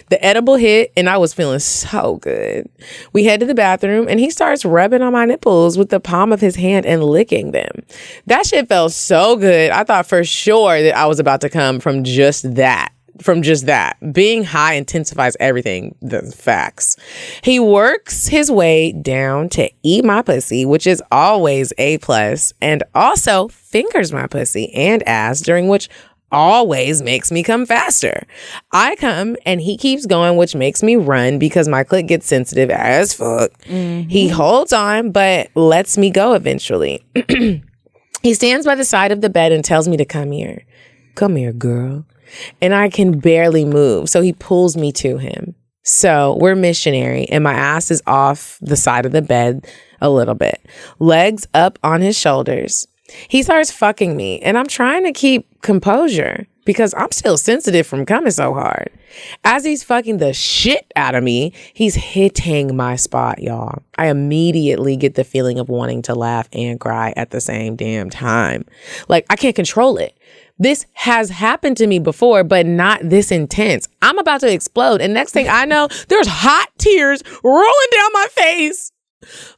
The edible hit and I was feeling so good. We head to the bathroom and he starts rubbing on my nipples with the palm of his hand and licking them. That shit felt so good. I thought for sure that I was about to come from just that. Being high intensifies everything. The facts. He works his way down to eat my pussy, which is always A+, and also fingers my pussy and ass, during which always makes me come faster. I come and he keeps going, which makes me run because my clit gets sensitive as fuck. Mm-hmm. He holds on, but lets me go eventually. He stands by the side of the bed and tells me to come here. Come here, girl. And I can barely move. So he pulls me to him. So we're missionary and my ass is off the side of the bed a little bit. Legs up on his shoulders. He starts fucking me and I'm trying to keep composure because I'm still sensitive from coming so hard. As he's fucking the shit out of me, he's hitting my spot, y'all. I immediately get the feeling of wanting to laugh and cry at the same damn time. Like, I can't control it. This has happened to me before, but not this intense. I'm about to explode. And next thing I know, there's hot tears rolling down my face.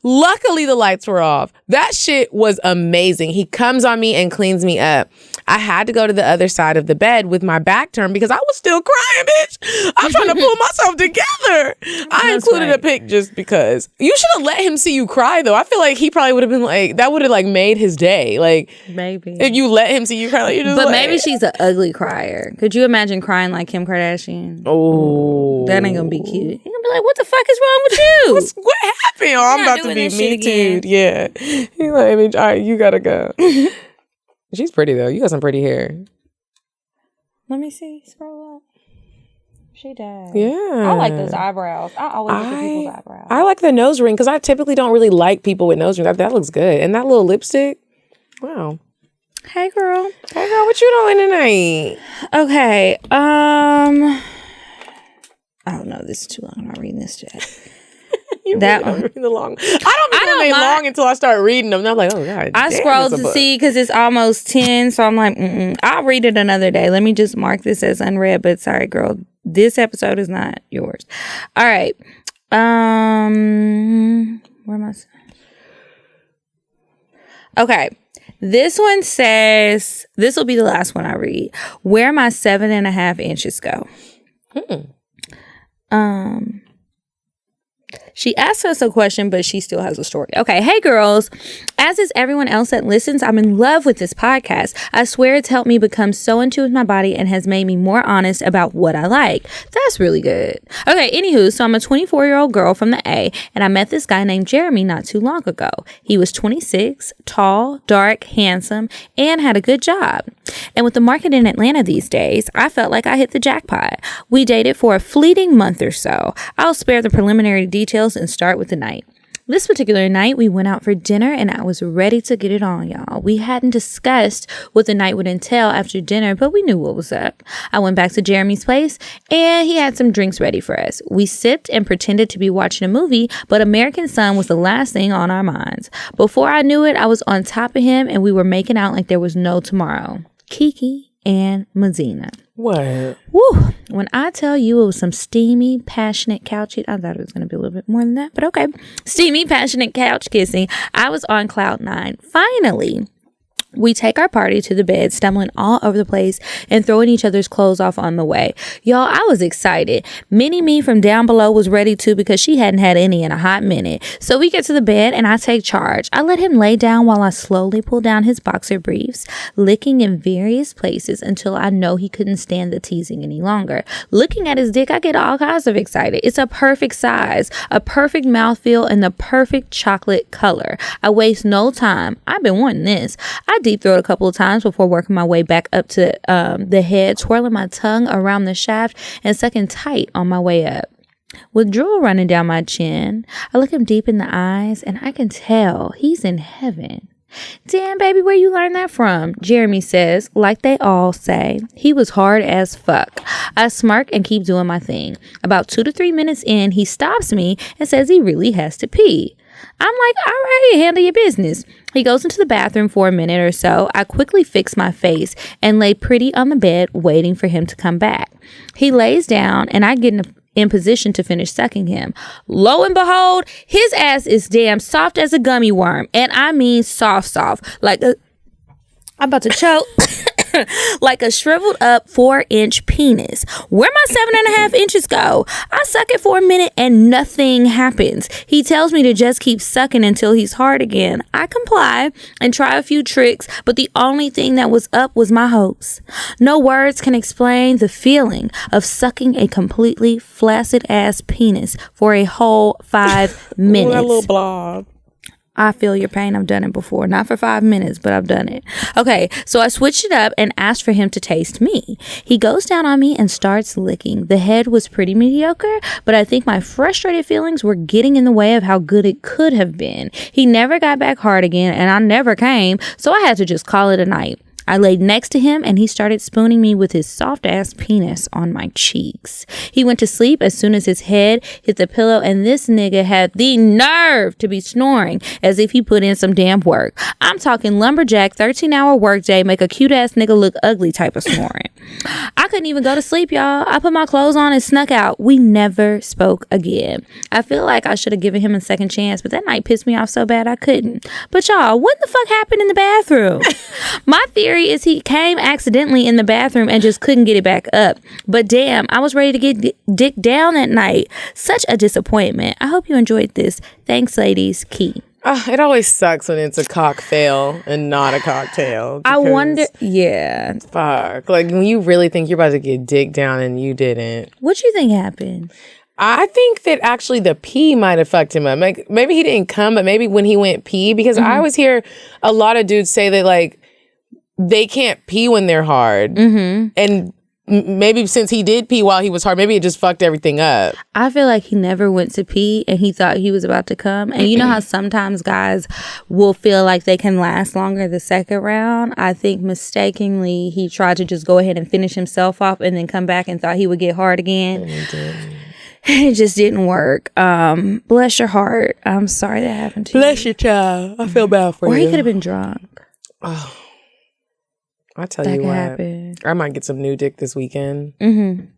Luckily, the lights were off. That shit was amazing. He comes on me and cleans me up. I had to go to the other side of the bed with my back turned because I was still crying, bitch. I'm trying to pull myself together. I included a pic just because. You should have let him see you cry, though. I feel like he probably would have been like, that would have like made his day. Like, maybe. If you let him see you cry, like, you're just but like, maybe she's an ugly crier. Could you imagine crying like Kim Kardashian? Oh. That ain't gonna be cute. He's gonna be like, what the fuck is wrong with you? What happened? Oh, I'm about to be me too. Yeah. He's like, I mean, all right, you gotta go. She's pretty though. You got some pretty hair. Let me see. Scroll up. She does. Yeah. I like those eyebrows. I always look at people's eyebrows. I like the nose ring because I typically don't really like people with nose rings. That looks good. And that little lipstick. Wow. Hey girl. Hey girl, what you doing tonight? Okay. Oh no, this is too long. I'm not reading this yet. That one. Reading the long. I don't long until I start reading them. And I'm like, oh god. I scrolled to see because it's almost 10, so I'm like, I'll read it another day. Let me just mark this as unread. But sorry, girl, this episode is not yours. All right. Where am I? Okay. This one says, this will be the last one I read. Where my 7.5 inches go. She asked us a question, but she still has a story. Okay. Hey, girls. As is everyone else that listens, I'm in love with this podcast. I swear it's helped me become so in tune with my body and has made me more honest about what I like. That's really good. Okay. Anywho, so I'm a 24-year-old girl from the A, and I met this guy named Jeremy not too long ago. He was 26, tall, dark, handsome, and had a good job. And with the market in Atlanta these days, I felt like I hit the jackpot. We dated for a fleeting month or so. I'll spare the preliminary details and start with the night. This particular night, we went out for dinner and I was ready to get it on, y'all. We hadn't discussed what the night would entail after dinner, but we knew what was up. I went back to Jeremy's place and he had some drinks ready for us. We sipped and pretended to be watching a movie, but American Sun was the last thing on our minds. Before I knew it, I was on top of him and we were making out like there was no tomorrow. Kiki and Medina. What? Woo! When I tell you it was some steamy, passionate couch, I thought it was going to be a little bit more than that, but okay. Steamy, passionate couch kissing. I was on cloud 9. Finally, We take our party to the bed, stumbling all over the place and throwing each other's clothes off on the way. Y'all, I was excited. Mini-me from down below was ready too because she hadn't had any in a hot minute. So we get to the bed and I take charge. I let him lay down while I slowly pull down his boxer briefs, licking in various places until I know he couldn't stand the teasing any longer. Looking at his dick, I get all kinds of excited. It's a perfect size, a perfect mouthfeel, and the perfect chocolate color. I waste no time. I've been wanting this. I deep throat a couple of times before working my way back up to the head, twirling my tongue around the shaft and sucking tight on my way up. With drool running down my chin, I look him deep in the eyes and I can tell he's in heaven. Damn, baby, where you learn that from? Jeremy says, like they all say. He was hard as fuck. I smirk and keep doing my thing. About 2 to 3 minutes in, he stops me and says he really has to pee. I'm like, all right, handle your business. He goes into the bathroom for a minute or so. I quickly fix my face and lay pretty on the bed waiting for him to come back. He lays down and I get in position to finish sucking him. Lo and behold, his ass is damn soft as a gummy worm. And I mean soft, like I'm about to choke. Like a shriveled up 4-inch penis. Where my 7.5 inches go? I suck it for a minute and nothing happens. He tells me to just keep sucking until he's hard again. I comply and try a few tricks, but the only thing that was up was my hopes. No words can explain the feeling of sucking a completely flaccid ass penis for a whole 5 minutes. That little blob. I feel your pain. I've done it before. Not for 5 minutes, but I've done it. Okay, so I switched it up and asked for him to taste me. He goes down on me and starts licking. The head was pretty mediocre, but I think my frustrated feelings were getting in the way of how good it could have been. He never got back hard again, and I never came, so I had to just call it a night. I laid next to him and he started spooning me with his soft ass penis on my cheeks. He went to sleep as soon as his head hit the pillow, and this nigga had the nerve to be snoring as if he put in some damn work. I'm talking lumberjack 13-hour workday, make a cute ass nigga look ugly type of snoring. I couldn't even go to sleep, y'all. I put my clothes on and snuck out. We never spoke again. I feel like I should have given him a second chance, but that night pissed me off so bad I couldn't. But y'all, what the fuck happened in the bathroom? My theory is he came accidentally in the bathroom and just couldn't get it back up. But damn, I was ready to get dick down that night. Such a disappointment. I hope you enjoyed this. Thanks, ladies. Key. It always sucks when it's a cocktail and not a cocktail. I wonder, yeah. Fuck. Like when you really think you're about to get dick down and you didn't. What you think happened? I think that actually the pee might have fucked him up. Like maybe he didn't come, but maybe when he went pee, because I always hear a lot of dudes say that like they can't pee when they're hard. And maybe since he did pee while he was hard, maybe it just fucked everything up. I feel like he never went to pee and he thought he was about to come. And you know how sometimes guys will feel like they can last longer the second round? I think mistakenly he tried to just go ahead and finish himself off and then come back and thought he would get hard again. It just didn't work. Bless your heart. I'm sorry that happened to you. Bless your child. I feel bad for you. Or he could have been drunk. Oh. I tell you what, happen. I might get some new dick this weekend. And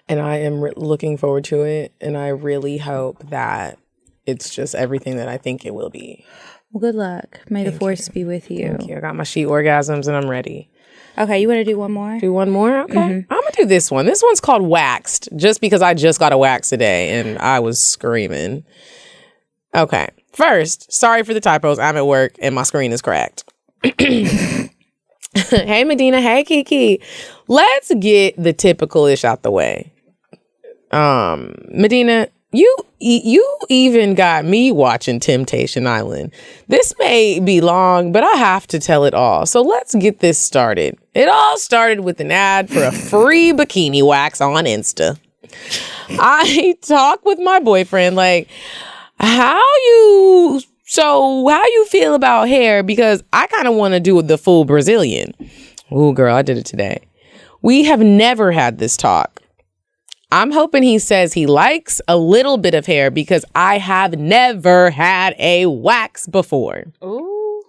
I am looking forward to it. And I really hope that it's just everything that I think it will be. Well, good luck. May the force be with you. Thank you. I got my sheet orgasms and I'm ready. Okay, you want to do one more? Do one more? Okay. I'm going to do this one. This one's called Waxed, just because I just got a wax today and I was screaming. Okay. First, sorry for the typos. I'm at work and my screen is cracked. Hey, Medina. Hey, Kiki. Let's get the typical-ish out the way. Medina, you even got me watching Temptation Island. This may be long, but I have to tell it all. So let's get this started. It all started with an ad for a free bikini wax on Insta. I talked with my boyfriend like, how you feel about hair? Because I kind of want to do the full Brazilian. Ooh, girl, I did it today. We have never had this talk. I'm hoping he says he likes a little bit of hair because I have never had a wax before. Ooh.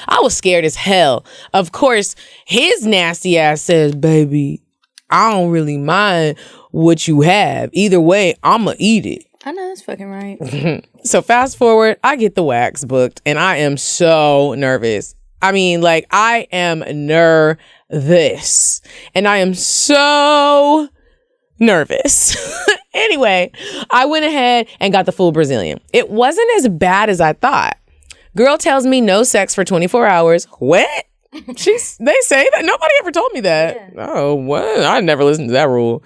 I was scared as hell. Of course, his nasty ass says, baby, I don't really mind what you have. Either way, I'ma eat it. I know, that's fucking right. So fast forward, I get the wax booked and I am so nervous. I mean, like, I am nervous. And I am so nervous. Anyway, I went ahead and got the full Brazilian. It wasn't as bad as I thought. Girl tells me no sex for 24 hours. What? They say that? Nobody ever told me that. Yeah. Oh, what? I never listened to that rule.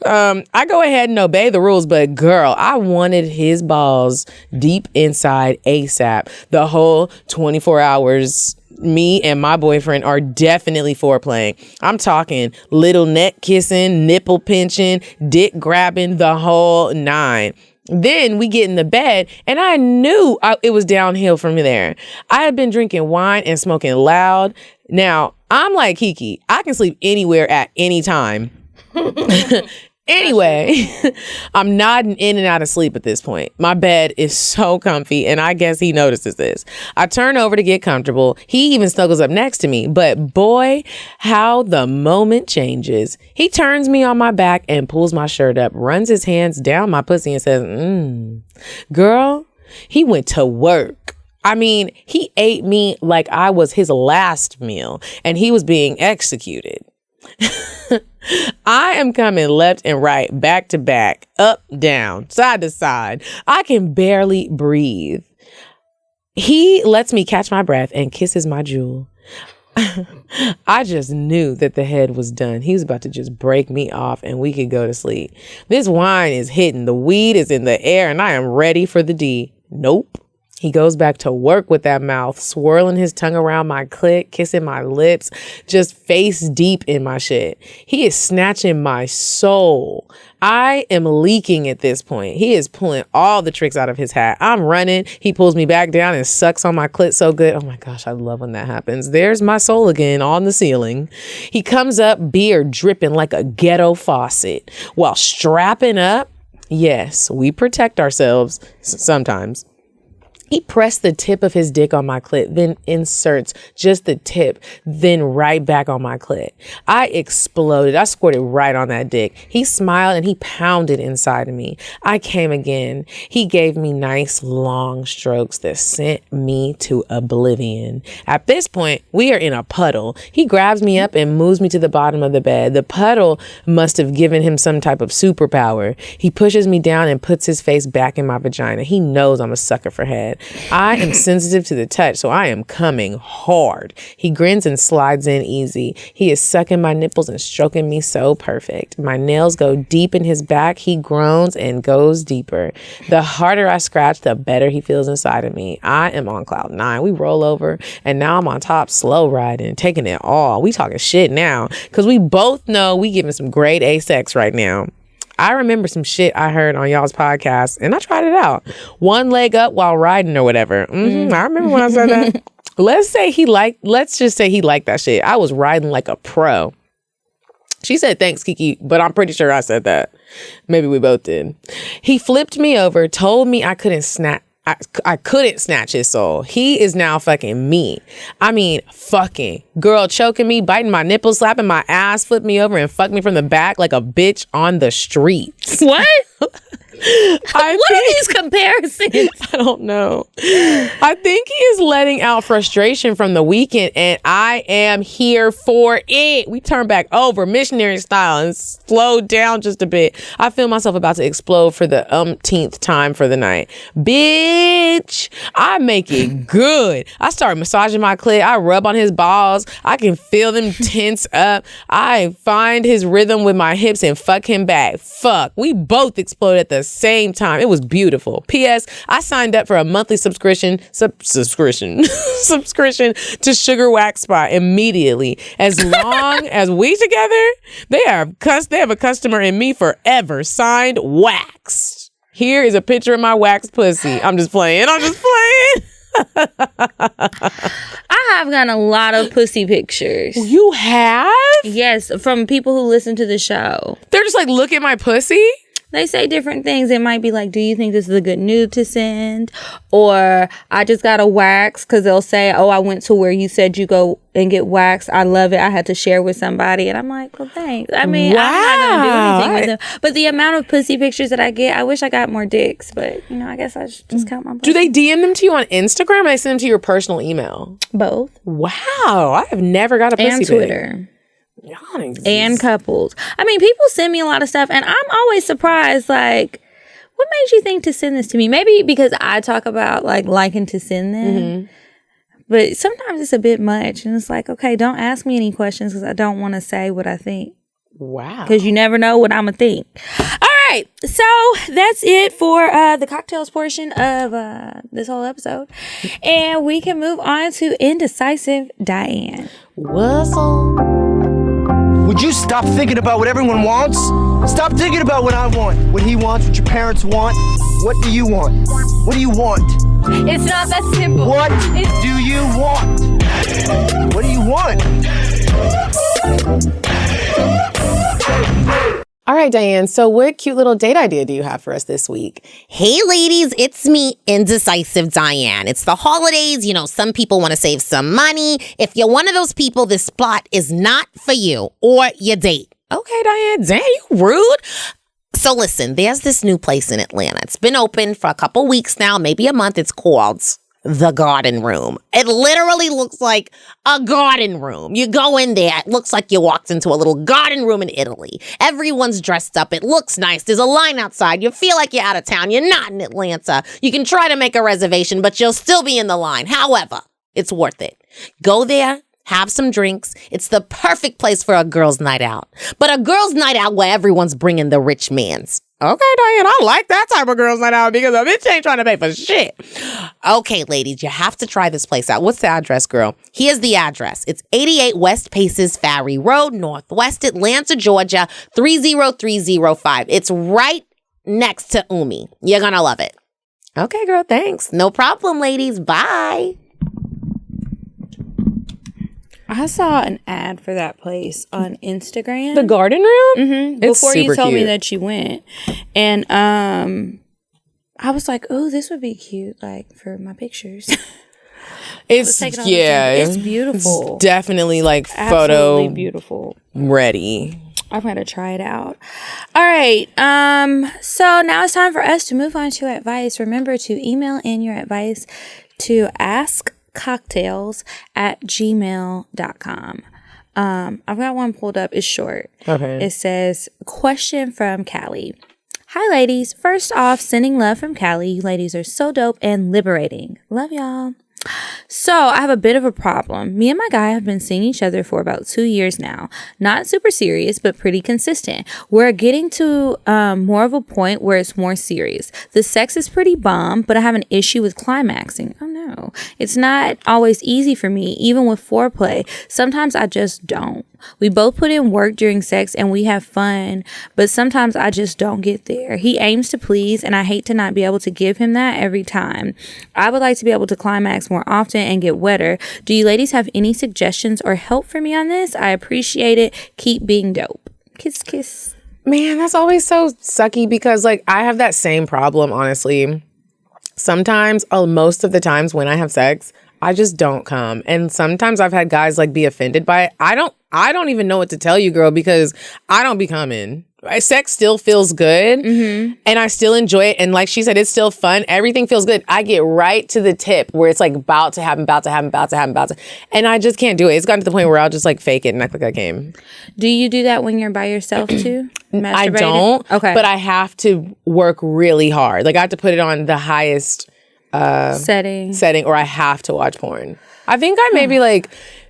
I go ahead and obey the rules, but girl, I wanted his balls deep inside ASAP. The whole 24 hours, me and my boyfriend are definitely foreplaying. I'm talking little neck kissing, nipple pinching, dick grabbing, the whole 9. Then we get in the bed, and I knew it was downhill from there. I had been drinking wine and smoking loud. Now, I'm like Kiki. I can sleep anywhere at any time. Anyway, I'm nodding in and out of sleep at this point. My bed is so comfy, and I guess he notices this. I turn over to get comfortable. He even snuggles up next to me, but boy, how the moment changes. He turns me on my back and pulls my shirt up, runs his hands down my pussy and says, Girl, he went to work. I mean, he ate me like I was his last meal, and he was being executed. I am coming left and right, back to back, up, down, side to side. I can barely breathe. He lets me catch my breath and kisses my jewel. I just knew that the head was done. He was about to just break me off and we could go to sleep. This wine is hitting. The weed is in the air and I am ready for the D. Nope. He goes back to work with that mouth, swirling his tongue around my clit, kissing my lips, just face deep in my shit. He is snatching my soul. I am leaking at this point. He is pulling all the tricks out of his hat. I'm running. He pulls me back down and sucks on my clit so good. Oh my gosh, I love when that happens. There's my soul again on the ceiling. He comes up, beard dripping like a ghetto faucet, while strapping up. Yes, we protect ourselves sometimes. He pressed the tip of his dick on my clit, then inserts just the tip, then right back on my clit. I exploded. I squirted right on that dick. He smiled and he pounded inside of me. I came again. He gave me nice long strokes that sent me to oblivion. At this point, we are in a puddle. He grabs me up and moves me to the bottom of the bed. The puddle must have given him some type of superpower. He pushes me down and puts his face back in my vagina. He knows I'm a sucker for head. I am sensitive to the touch, so I am coming hard. He grins and slides in easy. He is sucking my nipples and stroking me so perfect. My nails go deep in his back. He groans and goes deeper. The harder I scratch, the better he feels inside of me. I am on cloud 9. We roll over, and now I'm on top, slow riding, taking it all. We talking shit now, because we both know we giving some grade A sex right now. I remember some shit I heard on y'all's podcast and I tried it out. One leg up while riding or whatever. I remember when I said that. Let's just say he liked that shit. I was riding like a pro. She said, thanks, Kiki, but I'm pretty sure I said that. Maybe we both did. He flipped me over, told me I couldn't snatch his soul. He is now fucking me. I mean, fucking. Girl choking me, biting my nipples, slapping my ass, flipped me over and fucked me from the back like a bitch on the streets. What? What are these comparisons? I don't know. I think he is letting out frustration from the weekend and I am here for it. We turn back over missionary style and slow down just a bit. I feel myself about to explode for the umpteenth time for the night. Bitch, I make it good. I start massaging my clit. I rub on his balls. I can feel them tense up. I find his rhythm with my hips and fuck him back. Fuck. We both explode at the same time. It was beautiful. P.S. I signed up for a monthly subscription to Sugar Wax Spot immediately. As long as we together, they have a customer in me forever. Signed, waxed. Here is a picture of my waxed pussy. I'm just playing. I have gotten a lot of pussy pictures. You have? Yes, from people who listen to the show. They're just like, look at my pussy? They say different things. It might be like, do you think this is a good nude to send? Or I just got a wax, because they'll say, oh, I went to where you said you go and get waxed. I love it. I had to share with somebody. And I'm like, well, thanks. I mean, I'm not going to do anything with them. But the amount of pussy pictures that I get, I wish I got more dicks. But, I guess I should just count my pussy. Do they DM them to you on Instagram, or they send them to your personal email? Both. Wow. I have never got a pussy and Twitter. And couples. I mean, people send me a lot of stuff, and I'm always surprised, like, what made you think to send this to me? Maybe because I talk about, like, liking to send them. But sometimes it's a bit much, and it's like, okay, don't ask me any questions, because I don't want to say what I think. Wow. Because you never know what I'm going to think. All right. So that's it for the cocktails portion of this whole episode. And we can move on to Indecisive Diane. Whistle. Would you stop thinking about what everyone wants? Stop thinking about what I want, what he wants, what your parents want. What do you want? What do you want? It's not that simple. What do you want? What do you want? All right, Diane. So what cute little date idea do you have for us this week? Hey, ladies, it's me, Indecisive Diane. It's the holidays. Some people want to save some money. If you're one of those people, this spot is not for you or your date. Okay, Diane. Damn, you rude. So listen, there's this new place in Atlanta. It's been open for a couple weeks now, maybe a month. It's called The Garden Room. It literally looks like a garden room. You go in there, it looks like you walked into a little garden room in Italy. Everyone's dressed up. It looks nice. There's a line outside. You feel like you're out of town. You're not in Atlanta. You can try to make a reservation, but you'll still be in the line. However, it's worth it. Go there. Have some drinks. It's the perfect place for a girls' night out. But a girls' night out where everyone's bringing the rich mans. Okay, Diane, I like that type of girls' night out because a bitch ain't trying to pay for shit. Okay, ladies, you have to try this place out. What's the address, girl? Here's the address. It's 88 West Paces Ferry Road, Northwest Atlanta, Georgia, 30305. It's right next to Umi. You're gonna love it. Okay, girl, thanks. No problem, ladies. Bye. I saw an ad for that place on Instagram. The garden room? Mm-hmm. It's Before you super told me cute. that you went. And I was like, oh, this would be cute, like, for my pictures. It's, it's beautiful. It's definitely, like, Absolutely photo beautiful. ready. I'm going to try it out. All right. So now it's time for us to move on to advice. Remember to email in your advice to askcocktales@gmail.com. I've got one pulled up. It's short. Okay. It says, question from Callie. Hi, ladies. First off, sending love from Callie. You ladies are so dope and liberating. Love y'all. So I have a bit of a problem. Me and my guy have been seeing each other for about 2 years now. Not super serious, but pretty consistent. We're getting to more of a point where it's more serious. The sex is pretty bomb, but I have an issue with climaxing. Oh no. It's not always easy for me, even with foreplay. Sometimes I just don't. We both put in work during sex and we have fun, but sometimes I just don't get there. He aims to please, and I hate to not be able to give him that every time. I would like to be able to climax more often and get wetter. Do you ladies have any suggestions or help for me on this? I appreciate it. Keep being dope. Kiss, kiss. Man, that's always so sucky because, like, I have that same problem, honestly. Sometimes, most of the times when I have sex, I just don't come. And sometimes I've had guys, like, be offended by it. I don't even know what to tell you, girl, because I don't be coming. Sex still feels good, and I still enjoy it. And like she said, it's still fun. Everything feels good. I get right to the tip where it's like about to happen. And I just can't do it. It's gotten to the point where I'll just like fake it and act like I came. Do you do that when you're by yourself too? I don't. Okay. But I have to work really hard. Like I have to put it on the highest setting or I have to watch porn. I think I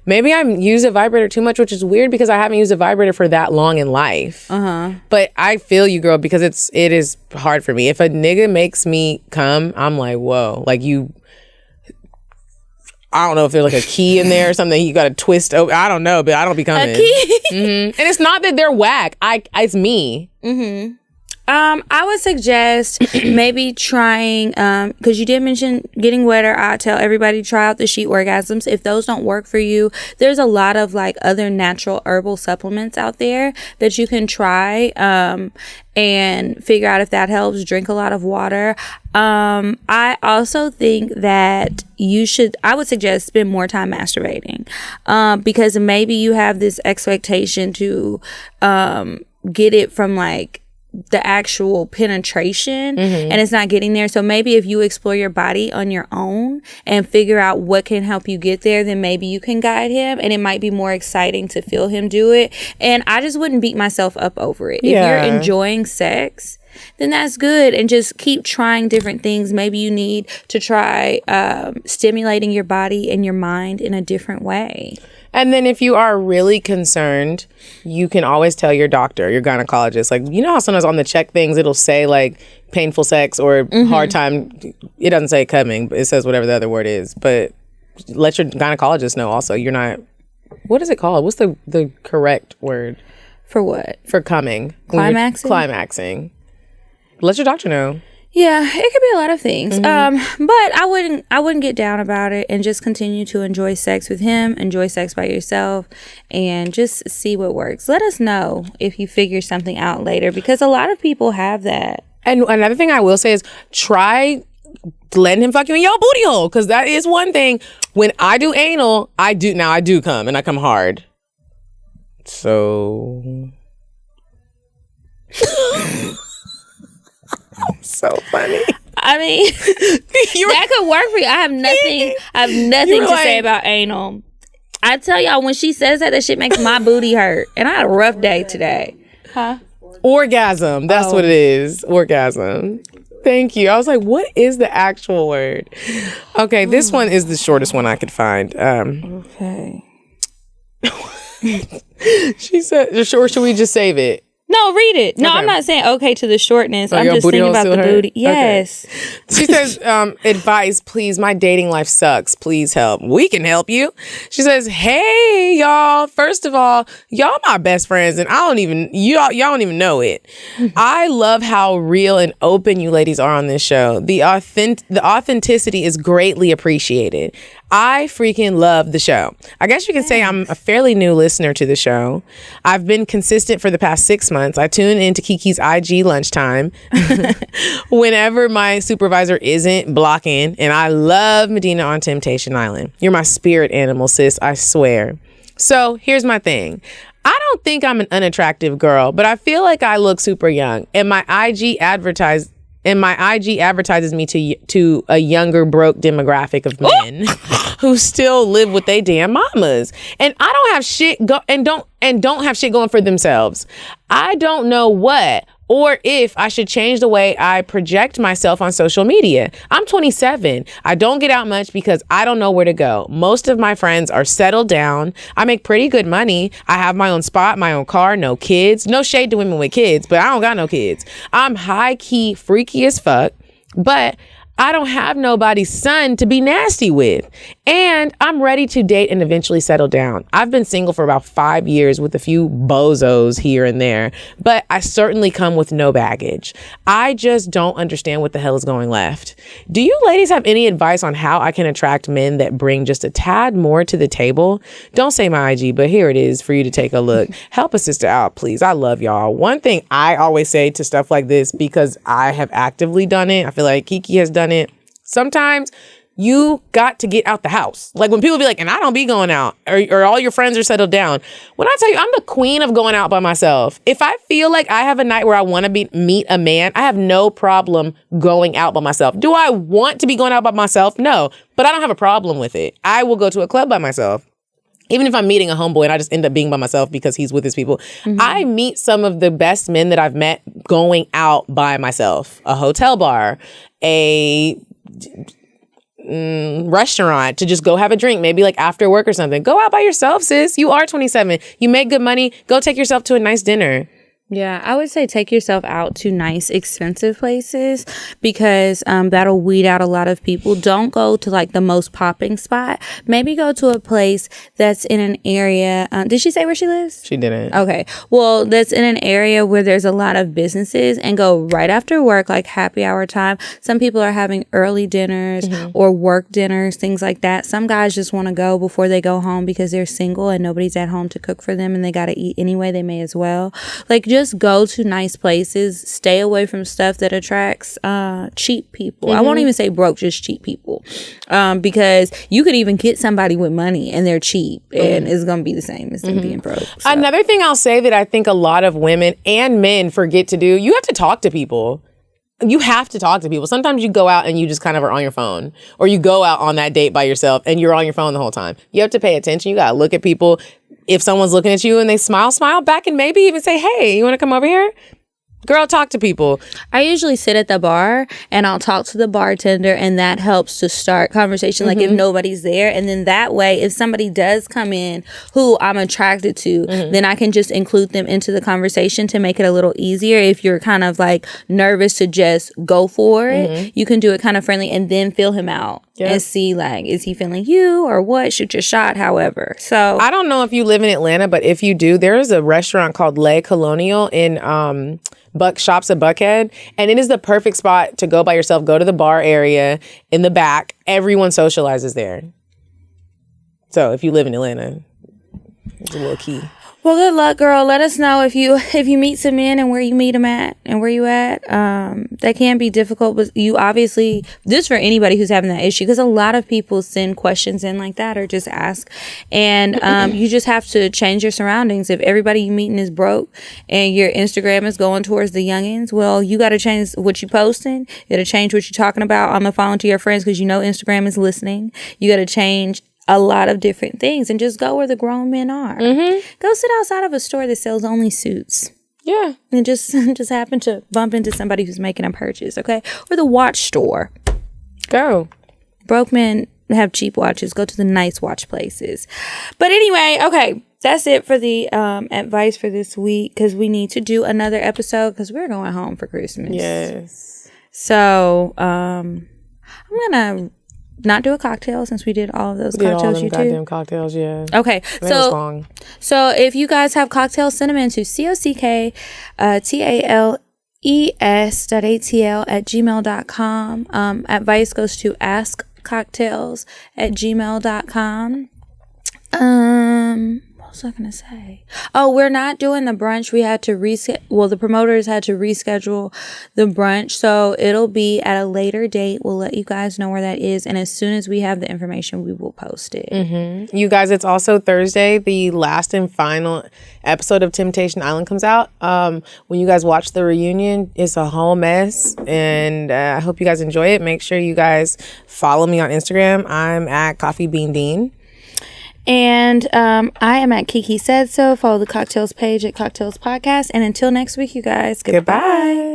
maybe I use a vibrator too much, which is weird because I haven't used a vibrator for that long in life. But I feel you, girl, because it is hard for me. If a nigga makes me come, I'm like, whoa. Like I don't know if there's like a key in there or something you got to twist over. I don't know, but I don't be coming. A key? And it's not that they're whack. It's me. I would suggest maybe trying, because you did mention getting wetter. I tell everybody try out the sheet orgasms. If those don't work for you, there's a lot of like other natural herbal supplements out there that you can try and figure out if that helps. Drink a lot of water. I also think that I would suggest spend more time masturbating, because maybe you have this expectation to get it from like the actual penetration and it's not getting there. So maybe if you explore your body on your own and figure out what can help you get there, then maybe you can guide him, and it might be more exciting to feel him do it. And I just wouldn't beat myself up over it. If you're enjoying sex, then that's good, and just keep trying different things. Maybe you need to try stimulating your body and your mind in a different way. And then if you are really concerned, you can always tell your doctor, your gynecologist. Like, you know how sometimes on the check things, it'll say like painful sex or hard time. It doesn't say coming, but it says whatever the other word is. But let your gynecologist know also. You're not, what is it called? What's the correct word? For what? For coming. Climaxing? Climaxing. Let your doctor know. Yeah, it could be a lot of things. But I wouldn't get down about it, and just continue to enjoy sex with him, enjoy sex by yourself, and just see what works. Let us know if you figure something out later, because a lot of people have that. And another thing I will say is try letting him fuck you in your booty hole, because that is one thing. When I do anal, I do come, and I come hard. So... So funny. I mean, that could work for you. I have nothing to say about anal. I tell y'all, when she says that shit makes my booty hurt. And I had a rough day today. Huh? Orgasm. That's what it is. Orgasm. Thank you. I was like, what is the actual word? Okay, this one is the shortest one I could find. Okay. She said, sure, should we just save it? No, read it. No, okay. I'm not saying okay to the shortness. I'm just thinking about the booty. Yes. Okay. She says, advice, please. My dating life sucks. Please help. We can help you. She says, hey, y'all. First of all, y'all my best friends, and y'all don't even know it. I love how real and open you ladies are on this show. The authenticity is greatly appreciated. I freaking love the show. I guess you can say I'm a fairly new listener to the show. I've been consistent for the past 6 months. I tune into Kiki's IG lunchtime whenever my supervisor isn't blocking, and I love Medina on Temptation Island. You're my spirit animal, sis, I swear. So here's my thing. I don't think I'm an unattractive girl, but I feel like I look super young, and my IG advertises me to a younger, broke demographic of men who still live with their damn mamas, and I don't have shit don't have shit going for themselves. I don't know what or if I should change the way I project myself on social media. I'm 27. I don't get out much because I don't know where to go. Most of my friends are settled down. I make pretty good money. I have my own spot, my own car, no kids. No shade to women with kids, but I don't got no kids. I'm high-key freaky as fuck, but I don't have nobody's son to be nasty with. And I'm ready to date and eventually settle down. I've been single for about 5 years with a few bozos here and there, but I certainly come with no baggage. I just don't understand what the hell is going left. Do you ladies have any advice on how I can attract men that bring just a tad more to the table? Don't say my IG, but here it is for you to take a look. Help a sister out, please. I love y'all. One thing I always say to stuff like this, because I have actively done it, I feel like Kiki has done it. Sometimes you got to get out the house. Like when people be like, and I don't be going out, or all your friends are settled down. When I tell you, I'm the queen of going out by myself. If I feel like I have a night where I want to meet a man, I have no problem going out by myself. Do I want to be going out by myself? No, but I don't have a problem with it. I will go to a club by myself. Even if I'm meeting a homeboy and I just end up being by myself because he's with his people. Mm-hmm. I meet some of the best men that I've met going out by myself. A hotel bar, a restaurant to just go have a drink, maybe like after work or something. Go out by yourself, sis. You are 27. You make good money. Go take yourself to a nice dinner. Yeah, I would say take yourself out to nice, expensive places because that'll weed out a lot of people. Don't go to like the most popping spot. Maybe go to a place that's in an area. Did she say where she lives? She didn't. Okay. Well, that's in an area where there's a lot of businesses and go right after work, like happy hour time. Some people are having early dinners or work dinners, things like that. Some guys just want to go before they go home because they're single and nobody's at home to cook for them and they got to eat anyway. They may as well. Like, just go to nice places. Stay away from stuff that attracts cheap people. I won't even say broke, just cheap people. Because you could even get somebody with money and they're cheap and it's going to be the same as them being broke. So. Another thing I'll say that I think a lot of women and men forget to do, you have to talk to people. You have to talk to people. Sometimes you go out and you just kind of are on your phone, or you go out on that date by yourself and you're on your phone the whole time. You have to pay attention. You got to look at people. If someone's looking at you and they smile back and maybe even say, hey, you want to come over here? Girl, talk to people. I usually sit at the bar and I'll talk to the bartender, and that helps to start conversation, like if nobody's there. And then that way, if somebody does come in who I'm attracted to, then I can just include them into the conversation to make it a little easier. If you're kind of like nervous to just go for it, you can do it kind of friendly and then feel him out and see like, is he feeling you or what? Shoot your shot, however. So I don't know if you live in Atlanta, but if you do, there is a restaurant called Le Colonial in Shops at Buckhead, and it is the perfect spot to go by yourself. Go to the bar area in the back. Everyone socializes there. So if you live in Atlanta, it's a little key. Well, good luck, girl. Let us know if you meet some men and where you meet them at and where you at. That can be difficult, but you obviously, this for anybody who's having that issue, because a lot of people send questions in like that or just ask, and you just have to change your surroundings. If everybody you meeting is broke and your Instagram is going towards the youngins, well, you got to change what you posting. You got to change what you're talking about on the phone to your friends because you know Instagram is listening. You got to change a lot of different things and just go where the grown men are. Go sit outside of a store that sells only suits. Yeah. And just happen to bump into somebody who's making a purchase, okay? Or the watch store. Go. Broke men have cheap watches. Go to the nice watch places. But anyway, okay. That's it for the advice for this week, because we need to do another episode because we're going home for Christmas. Yes. So I'm going to not do a cocktail since we did all of those cocktails you do. Goddamn cocktails, yeah. Okay, so if you guys have cocktails, send them into cocktales.atl@gmail.com. Advice goes to askcocktales@gmail.com. What was I gonna say? Oh, we're not doing the brunch. We had to the promoters had to reschedule the brunch, so it'll be at a later date. We'll let you guys know where that is, and as soon as we have the information, we will post it. You guys, it's also Thursday. The last and final episode of Temptation Island comes out. When you guys watch the reunion, it's a whole mess, and I hope you guys enjoy it. Make sure you guys follow me on Instagram. I'm at Coffee Bean Dean. And I am at Kiki Said So. Follow the Cocktails page at Cocktails Podcast. And until next week, you guys, goodbye.